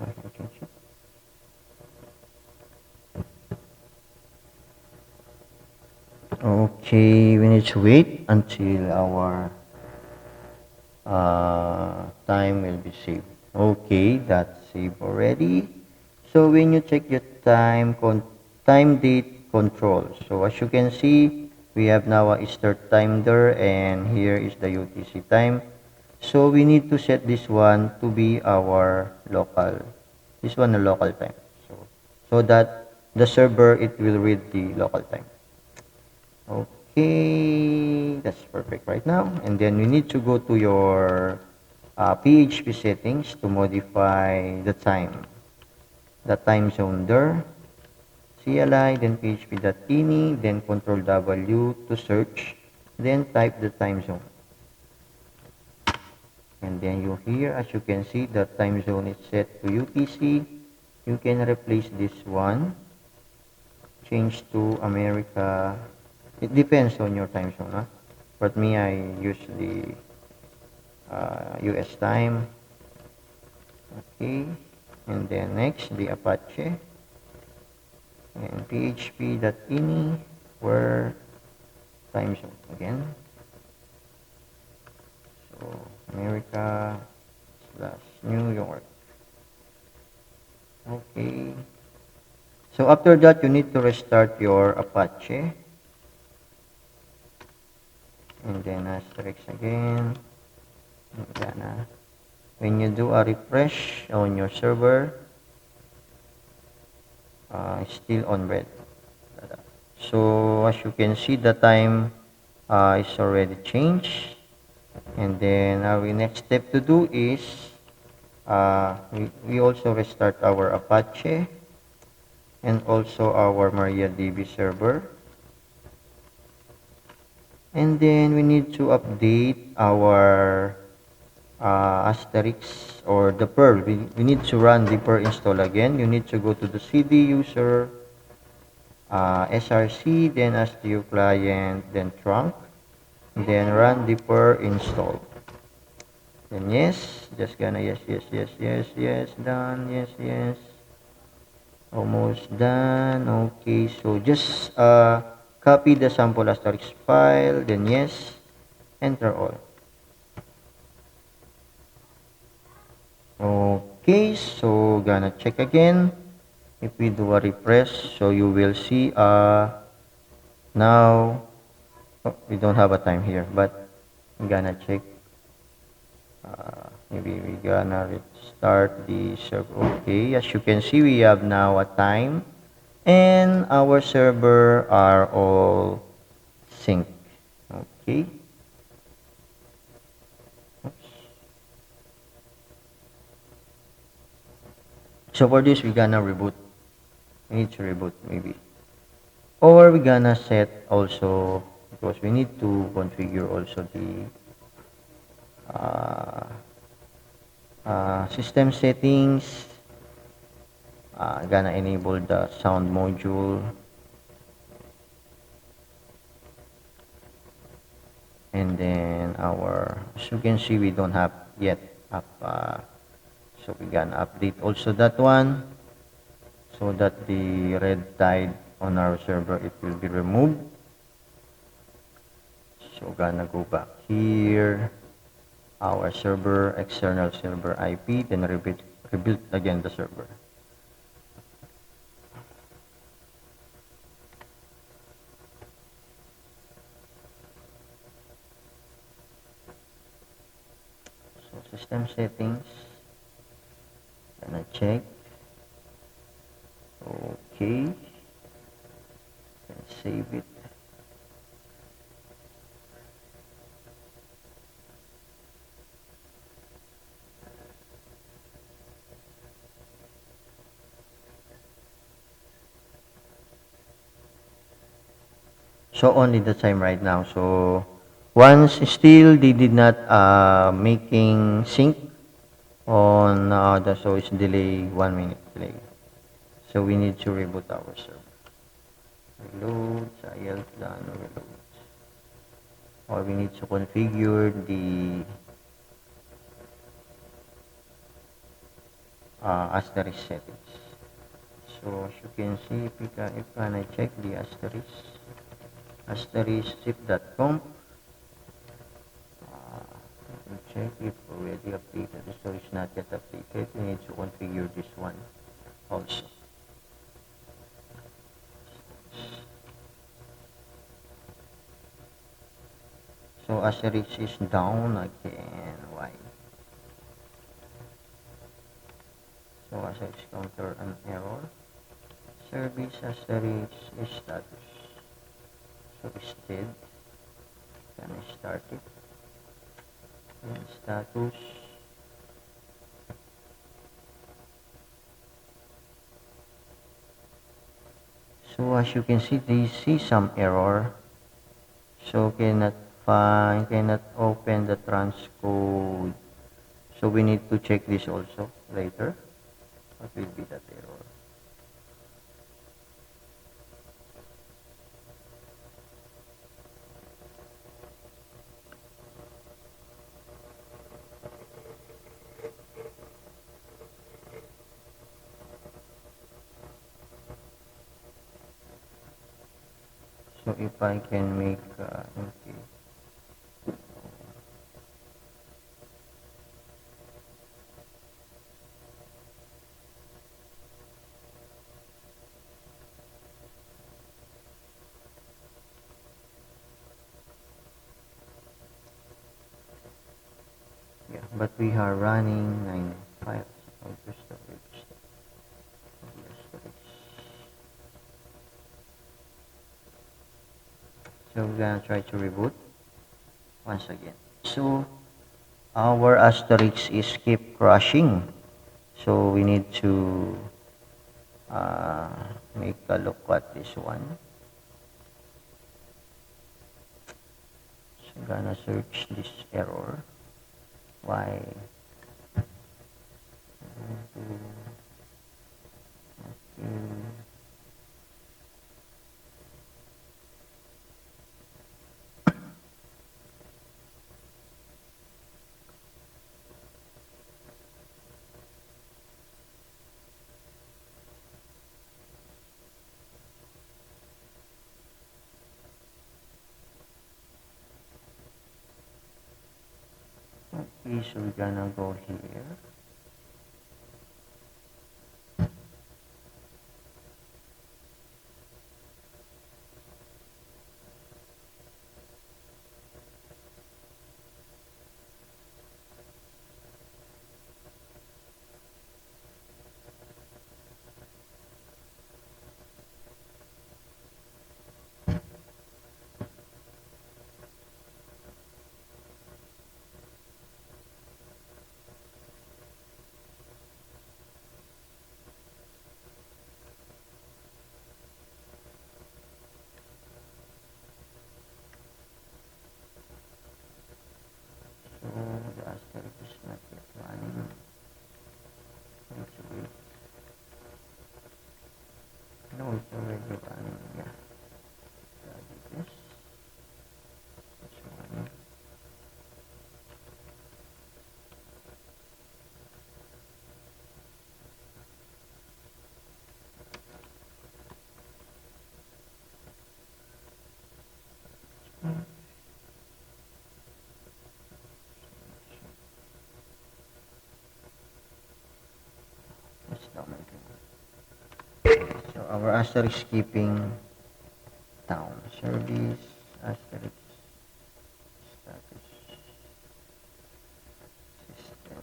S1: I have to change it. Okay, we need to wait until our time will be saved. Okay, that's saved already. So when you check your time date control, so as you can see, we have now a Eastern time there, and here is the UTC time. So we need to set this one to be our local, this one a local time. So that the server, it will read the local time. Okay, that's perfect right now. And then you need to go to your PHP settings to modify the time zone there. CLI, then php.ini, then Control W to search, then type the time zone. And then you here, as you can see, the time zone is set to UTC. You can replace this one, change to America. It depends on your time zone, huh? But me, I use the US time. Okay, and then next, the Apache. And php.ini, where time zone again. So, America / New York. Okay. So after that, you need to restart your Apache. And then Asterisk again. When you do a refresh on your server, it's still on red. So as you can see, the time is already changed. And then our next step to do is we also restart our Apache and also our MariaDB server. And then we need to update our Asterisk or the Perl. We need to run the Perl install again. You need to go to the CD user, src, then STU client, then trunk, then run the Perl install. Then yes, just gonna yes, done, yes. Almost done. Okay, so just copy the sample Asterisk file, then yes, enter all. Okay, so gonna check again. If we do a refresh, so you will see now we don't have a time here, but I'm gonna check. Maybe we gonna restart the server. Okay, as you can see, we have now a time, and our server are all synced. Okay. Oops. So for this, we're gonna reboot. We need to reboot maybe. Or we're gonna set also, because we need to configure also the system settings. Gonna enable the sound module. And then as you can see, we don't have yet up, so we're gonna update also that one, so that the red tide on our server, it will be removed. So gonna go back here, our server, external server IP, then rebuild again the server. system settings. Gonna check. Okay. Then save it. So only the time right now. So once still they did not making sync on so it's delay 1 minute delay. So we need to reboot our server. Reload, IELTS done, reload. Or we need to configure the asterisk settings. So as you can see, if I check the asterisk zip.com, let me check if already updated. The storage is not yet updated. We need to configure this one also. So asterisk is down again. Why? So asterisk counter an error. Service asterisk is status. So instead, can I start it? And status. So as you can see, they see some error. So cannot open the transcode. So we need to check this also later. What will be that error? So if I can make okay. Yeah, but we are running 9 files. So we're gonna try to reboot once again. So our asterisk is keep crashing. So we need to make a look at this one. So I'm gonna search this error. Why? Okay. Okay, so we're gonna go here. So the asterisk is not yet running. Let's wait. No, it's already running. Yeah. This. It's running. It's not making. So our asterisk is keeping down. Service asterisk status system.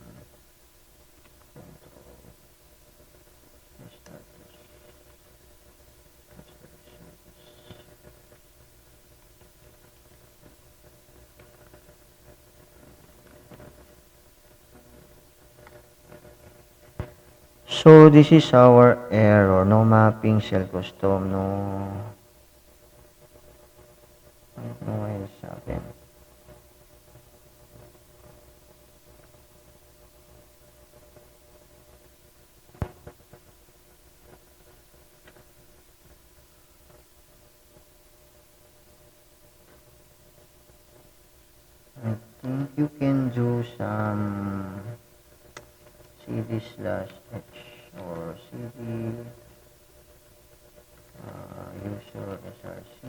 S1: So this is our error, no mapping cell custom, no, I don't know why this happened. I think you can do some cd/h or cd user src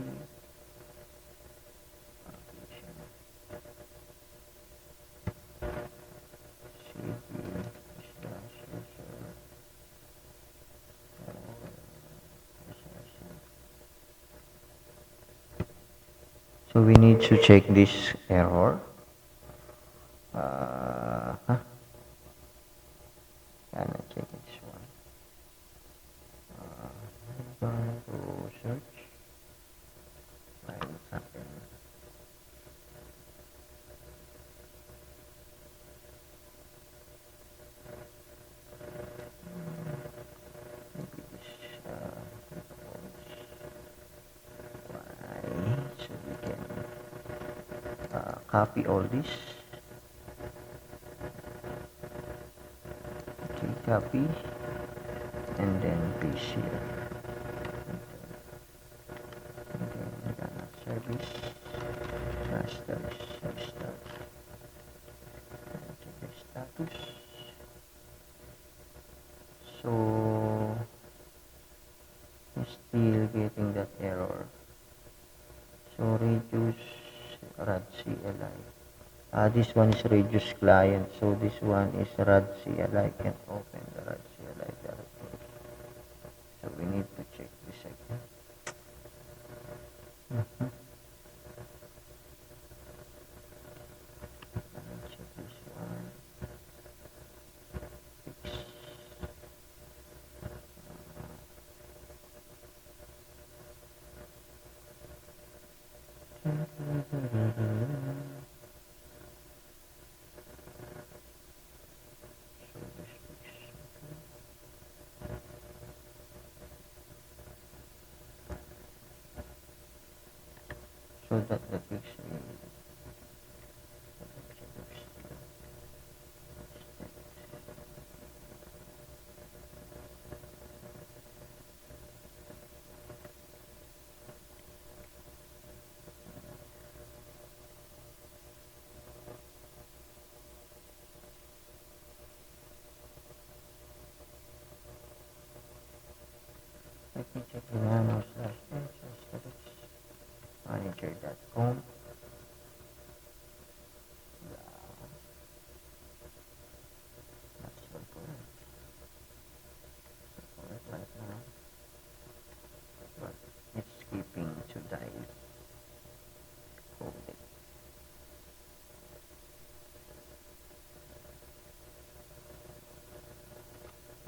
S1: application cd/user src. So we need to check this error. Can I check this one? I'm going to search. Why it's happening? Maybe this why? So we can copy all this. Okay, copy and then paste here. And then we're gonna service restart and check the status. So still getting that error. So reduce rad CLI. This one is reduce client. So this one is rad CLI. Can open the rad CLI directory. So we need to check this again. Check this one. Fix. So that fix me. Let me check the manager.com. That's not correct. Correct right now. But it's skipping to dial. Hold it.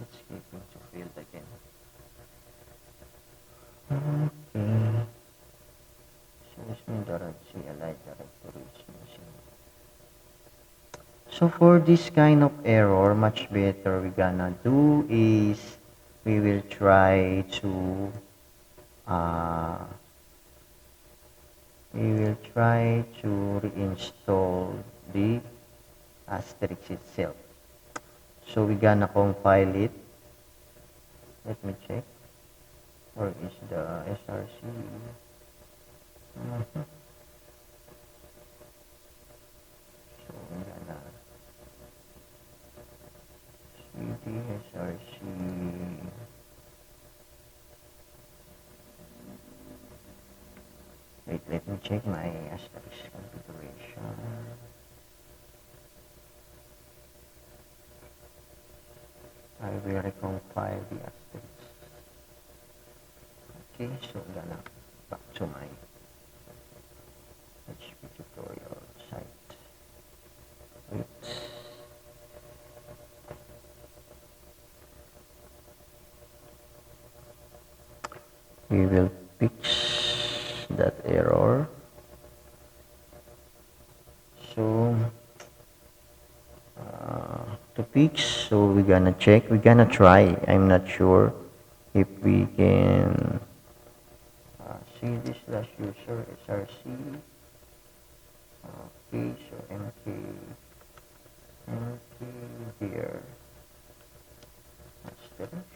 S1: It's skipping to field again. Okay. So this means the CLI directory is missing. So for this kind of error, much better we gonna do is we will try to reinstall the Asterisk itself. So we gonna compile it. Let me check. Where is the SRC? So we gonna cd SRC. Wait, let me check my Asterisk configuration. I will recompile the Asterisk. Okay, so I'm gonna back to my HP tutorial site. Wait. We will fix that error. So to fix. So we're gonna check. We're gonna try. I'm not sure if we can cd slash user src case or mk there. Asterisk.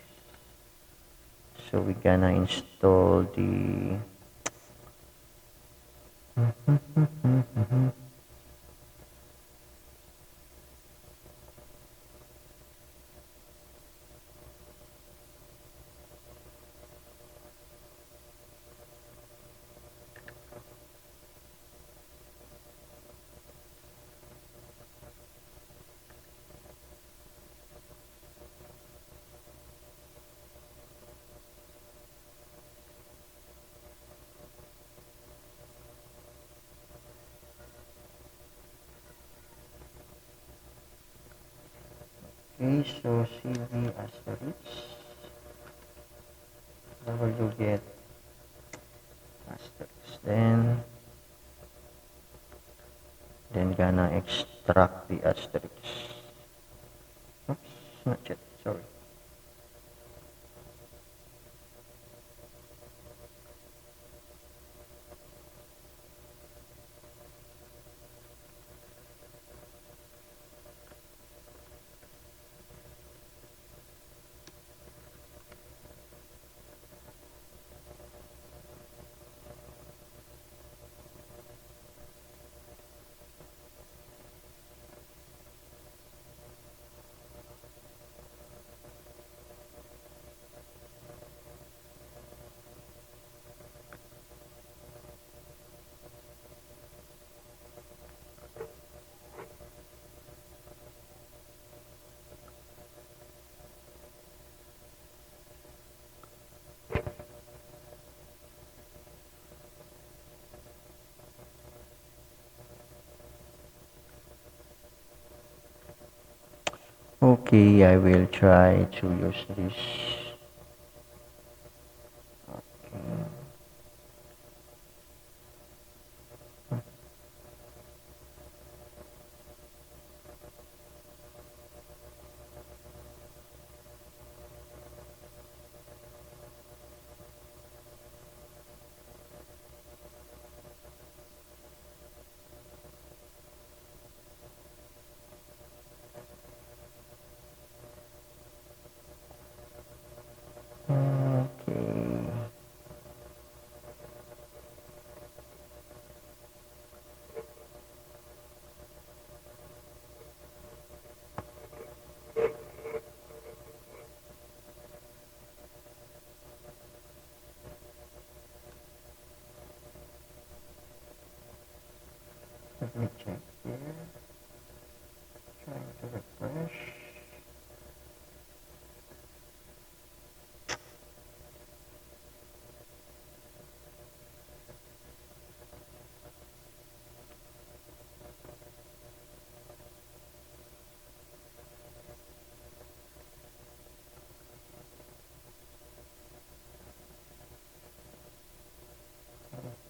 S1: So we're gonna install the okay, so cd asterisk. Whenever you get asterisk, then gonna extract the asterisk. Oops, not yet. Sorry. Okay, I will try to use this. Okay. Let me check here. Trying to refresh.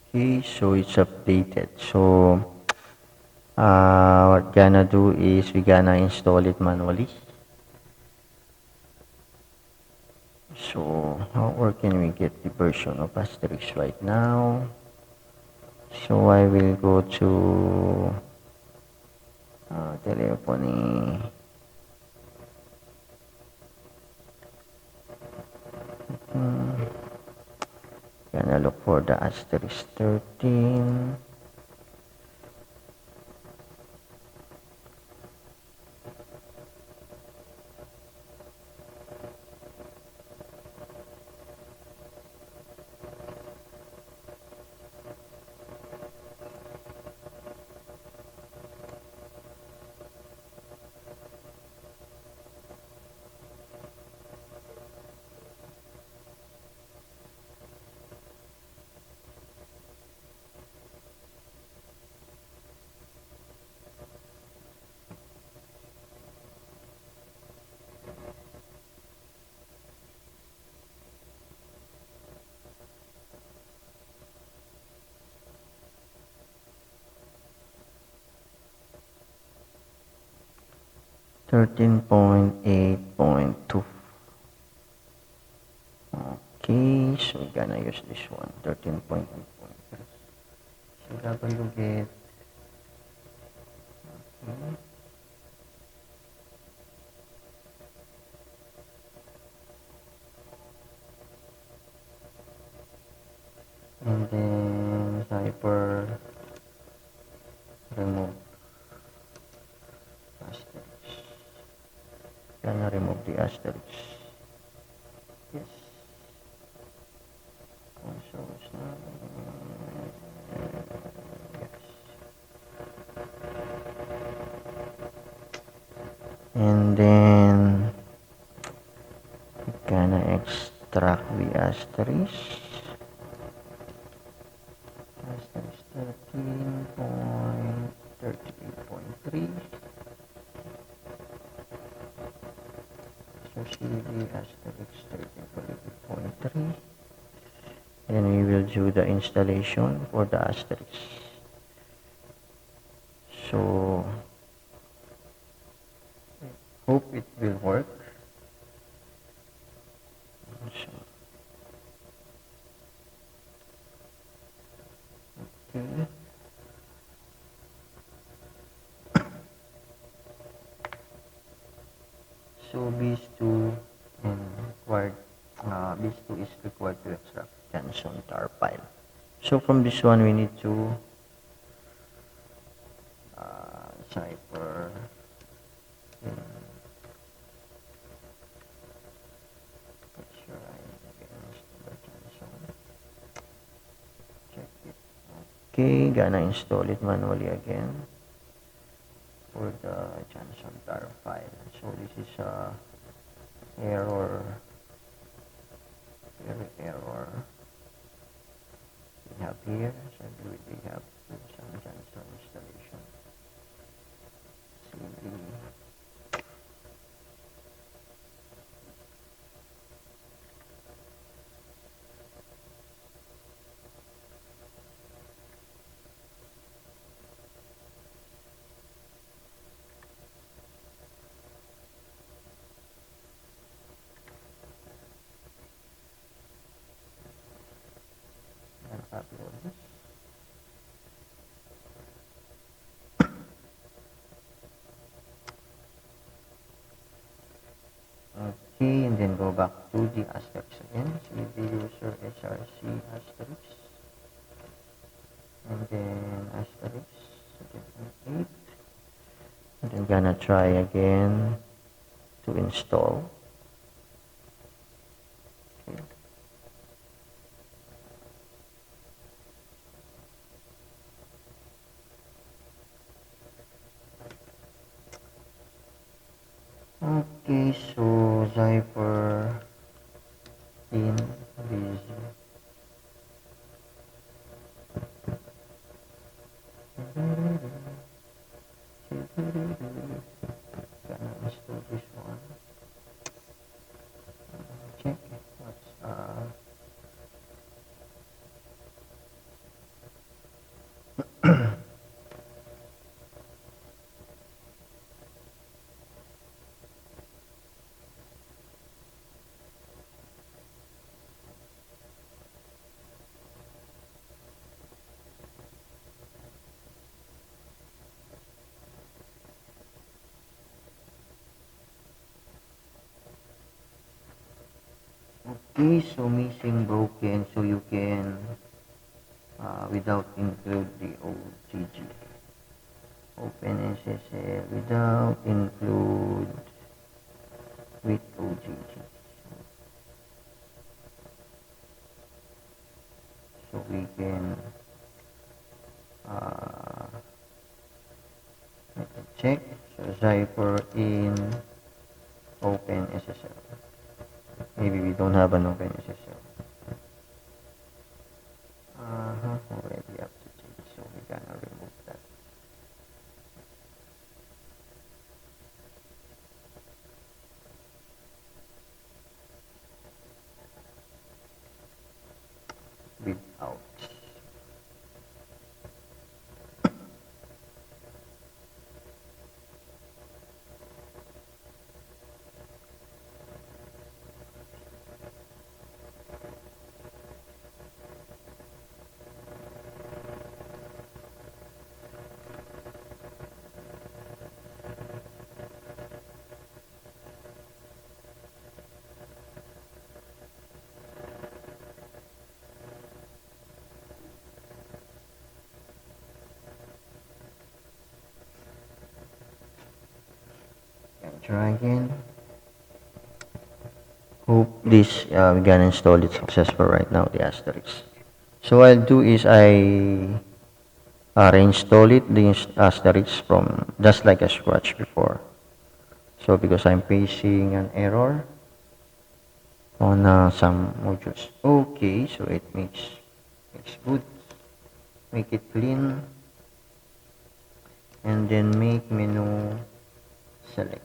S1: Okay, so it's updated. So what gonna do is we gonna install it manually. So where can we get the version of Asterisk right now? So I will go to telephony. Gonna look for the Asterisk 13. 13.8.2. Okay, so we're gonna use this one, 13.8.3. So wget, okay. And then Cypher remove asterisk. Gonna remove the asterisk. Yes. Also, it's not. Yes. And then gonna extract the asterisk. Asterisk 13.38.3. So CD asterisk 13.38.3. Then we will do the installation for the asterisk. So hope it will work. So, okay. So these2 and required these2 is required to extract Johnson tar file. So from this one we need to Cypher check it. Okay, gonna install it manually again for the Johnson tar file. So this is error we have here. So we have some Johnson installation. CD and upload this. Okay, and then go back to the asterisk again. CD user src asterisk. And then asterisk 7.8. And then gonna try again to install. Okay. Okay, so Cypher in Visual. Gonna install this one. Check what's okay, so missing broken, so you can without include the OGG. OpenSSL without include with OGG. So we can check. So Cypher in OpenSSL. Maybe we don't have an OpenSSL. Already up to date, so we're gonna remove that. Without. try again. Hope this we can install it successful right now, the Asterisk. So what I'll do is I reinstall it, the Asterisk from just like a scratch before. So because I'm facing an error on some modules. Okay, so it makes good. Make it clean. And then make menu select.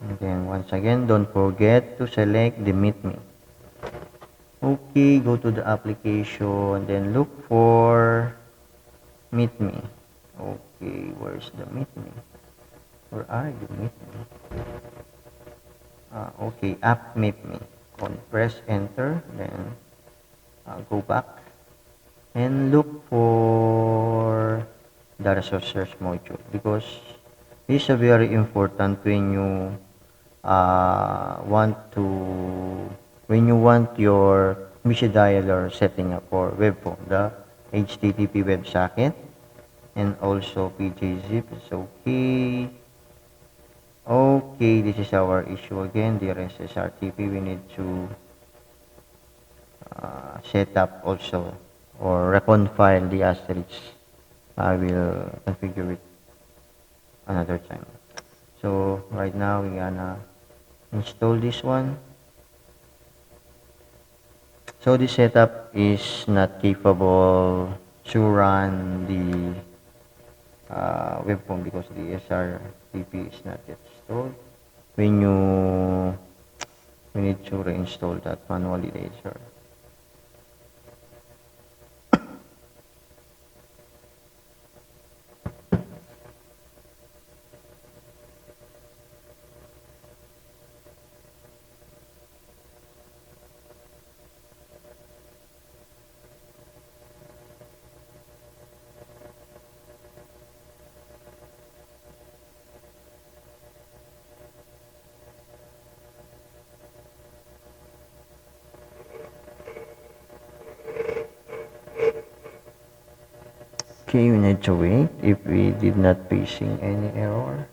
S1: And then once again, don't forget to select the meet me. Okay, go to the application, then look for meet me. Okay, where's the meet me? Where are you, meet me? Okay, app meet me. Press enter, then go back and look for the resource search module, because this is very important when you want to your Vicidial setting up for web form, the HTTP WebSocket and also PJZip is okay. Okay, this is our issue again, the SSRTP. We need to set up also or reconcile the Asterisk. I will configure it another time. So right now we're gonna install this one. So this setup is not capable to run the web form because the SRTP is not yet installed. When you need to reinstall that manually later. Okay, we need to wait if we did not facing any error.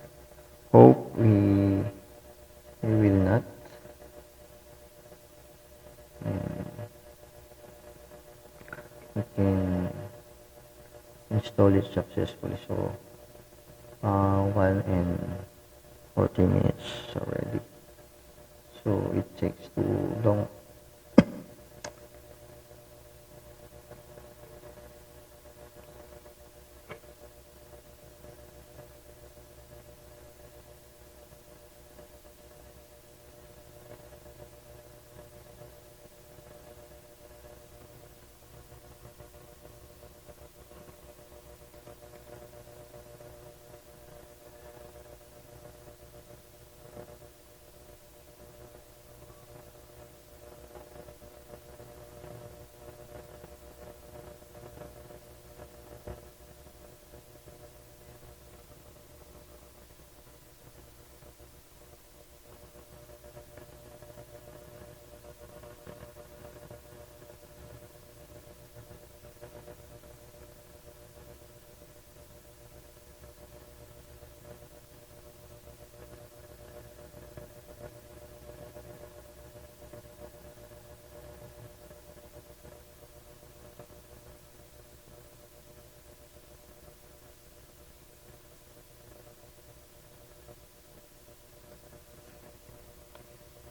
S1: Hope we will not. We can install it successfully. So 1 and 40 minutes already. So it takes too long.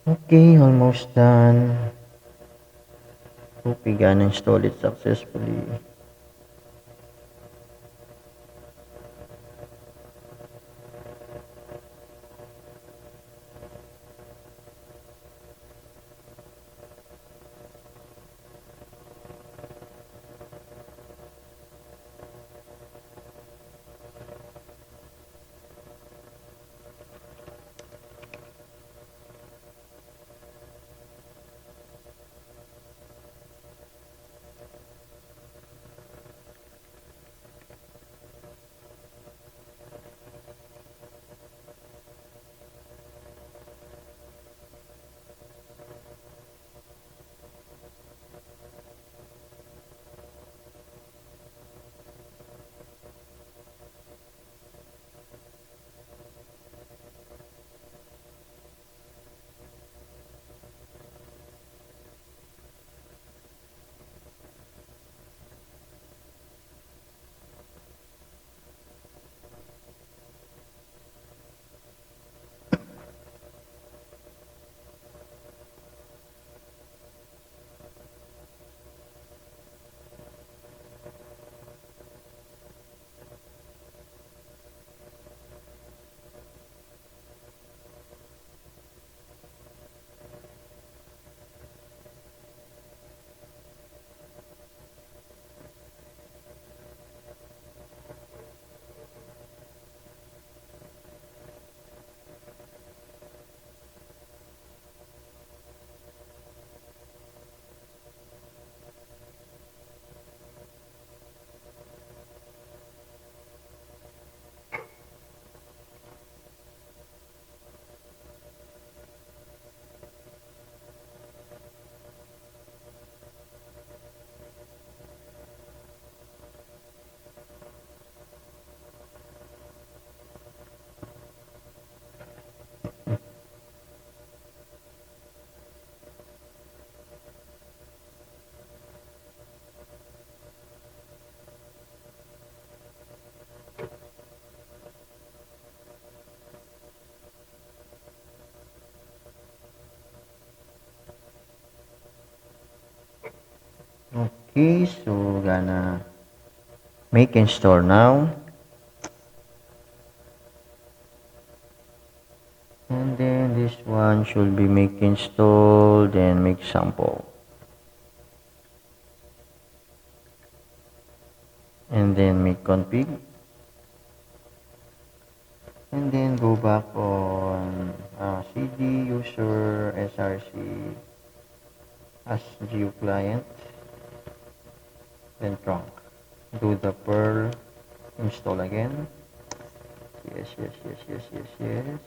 S1: Okay, almost done. Hope we can install it successfully. Okay, so gonna make install now. And then this one should be make install, then make sample. And then make config. And then go back on cd user src as geo client. Then trunk. Do the perl install again. Yes, yes, yes, yes, yes, yes.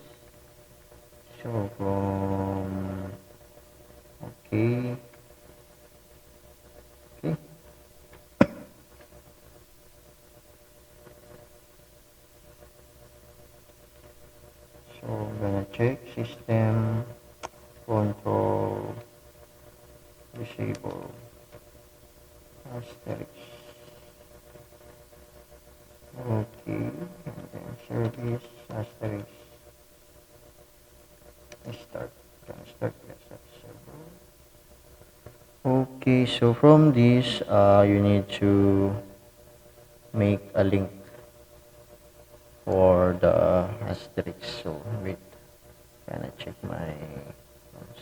S1: So from okay, okay. So I'm gonna check system control disable asterisk. Okay, and then service asterisk start. Gonna start yes, server. Okay, so from this, you need to make a link for the asterisk. So wait, can I check my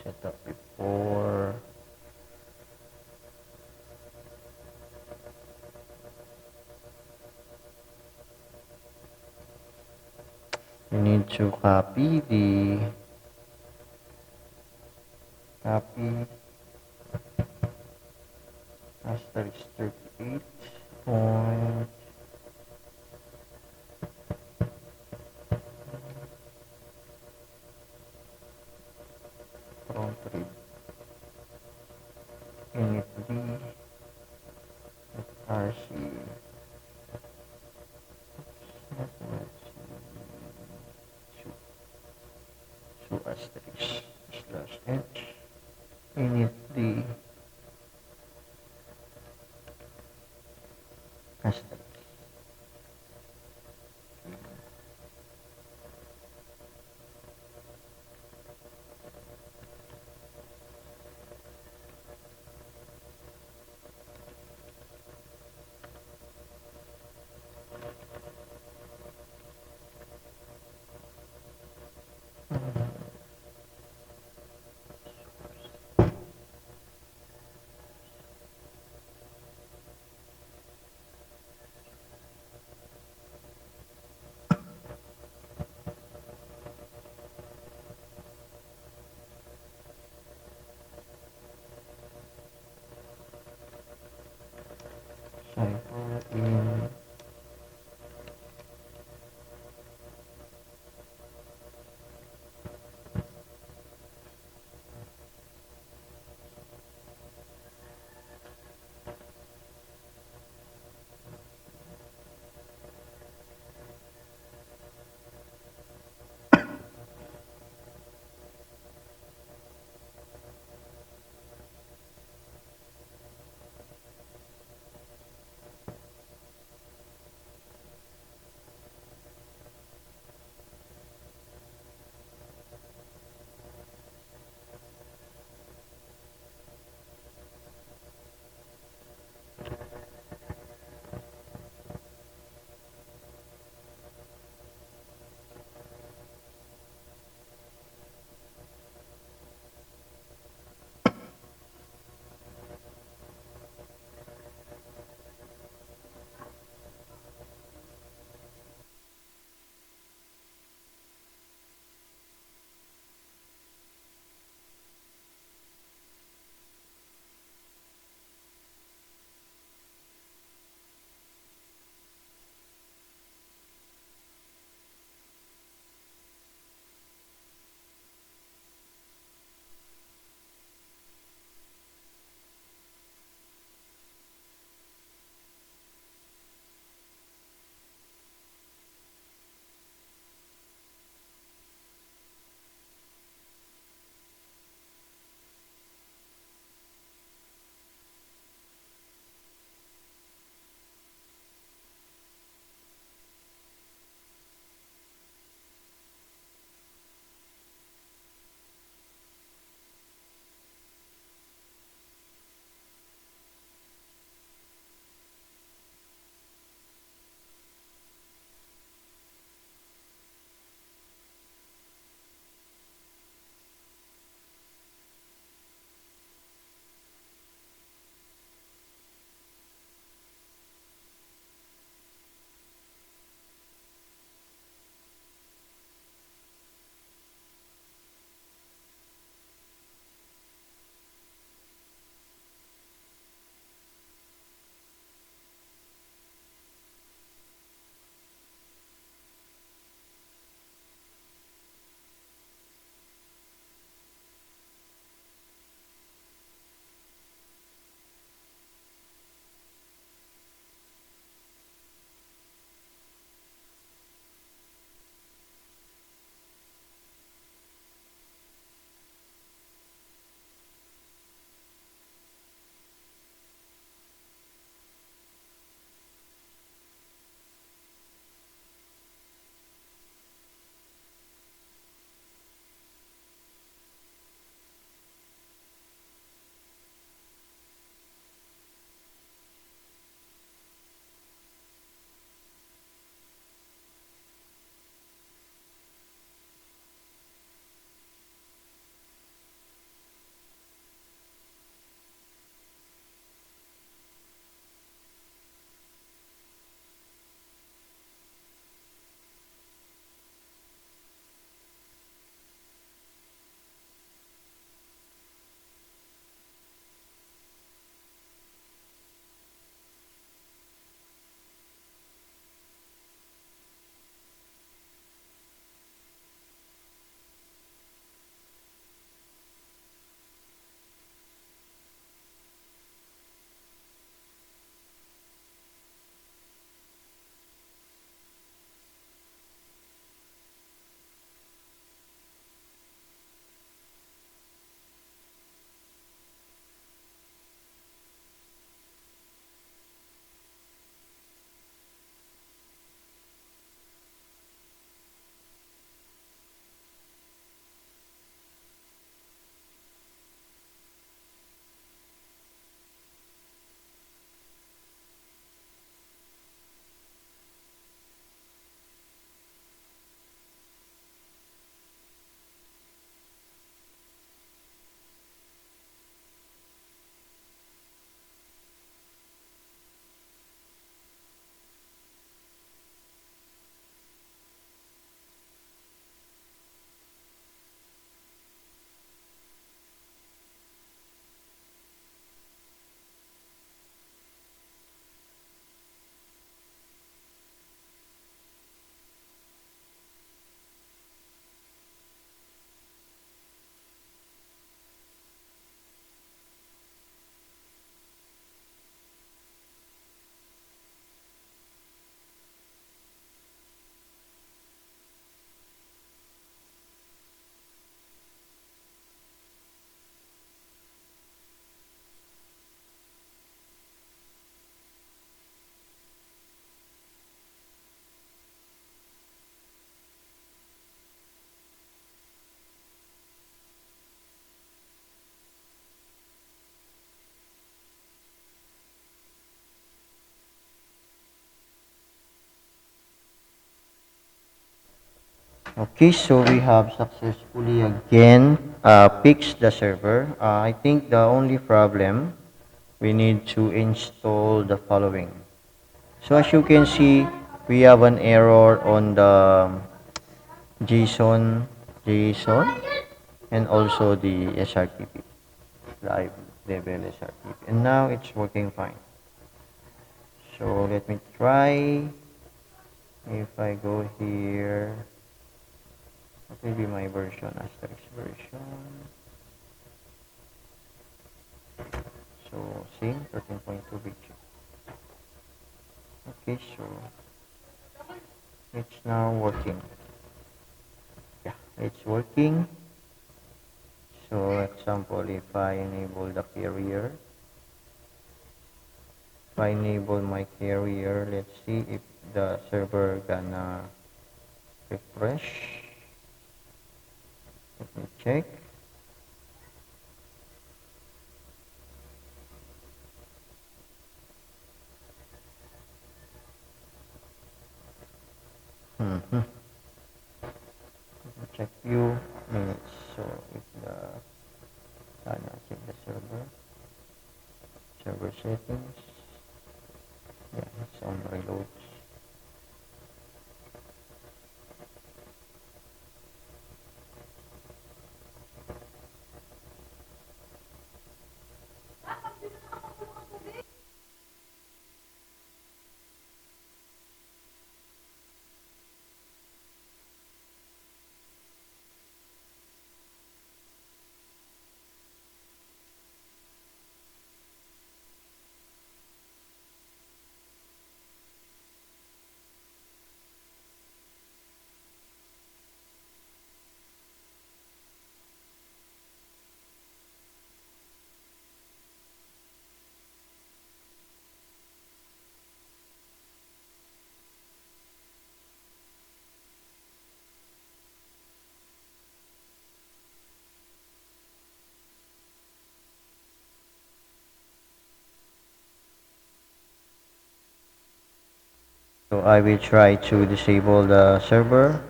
S1: setup before? You need to copy asterisk 38 point front read init d rc so asterisk slash h init d asterisk. Cipher in Okay, so we have successfully again fixed the server. I think the only problem, we need to install the following. So as you can see, we have an error on the JSON, and also the SRTP, live level SRTP. And now it's working fine. So let me try. If I go here, what will be my version? Asterisk version. So same 13.2 bit. Okay, so it's now working. Yeah, it's working. So example, if I enable the carrier, if I enable my carrier, let's see if the server gonna refresh. Let me check. Let me check few minutes. So if the check the server settings. Yeah, it's on reload. So I will try to disable the server.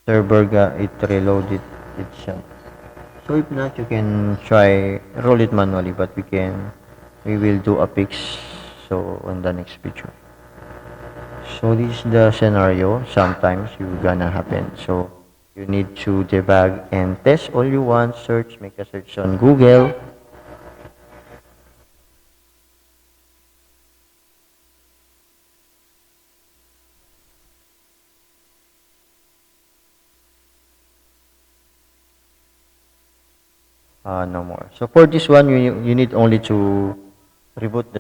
S1: Server got it reloaded itself. So if not, you can try roll it manually, but we will do a fix. So on the next video. So this is the scenario. Sometimes you gonna happen. So you need to debug and test all you want. Search, make a search on Google. No more. So for this one, you need only to reboot the.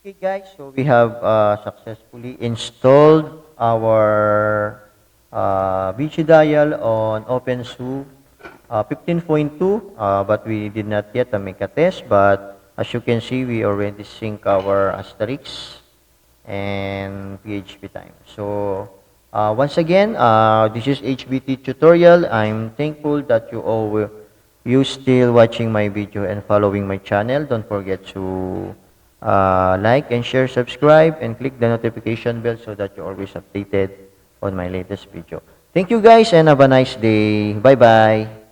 S1: Okay guys, so we have successfully installed our Vicidial on OpenSuSE 15.2, but we did not yet make a test. But as you can see, we already sync our Asterisk and PHP time. So once again, this is HBT tutorial. I'm thankful that you still watching my video and following my channel. Don't forget to like and share, subscribe, and click the notification bell so that you're always updated on my latest video. Thank you guys and have a nice day. Bye-bye.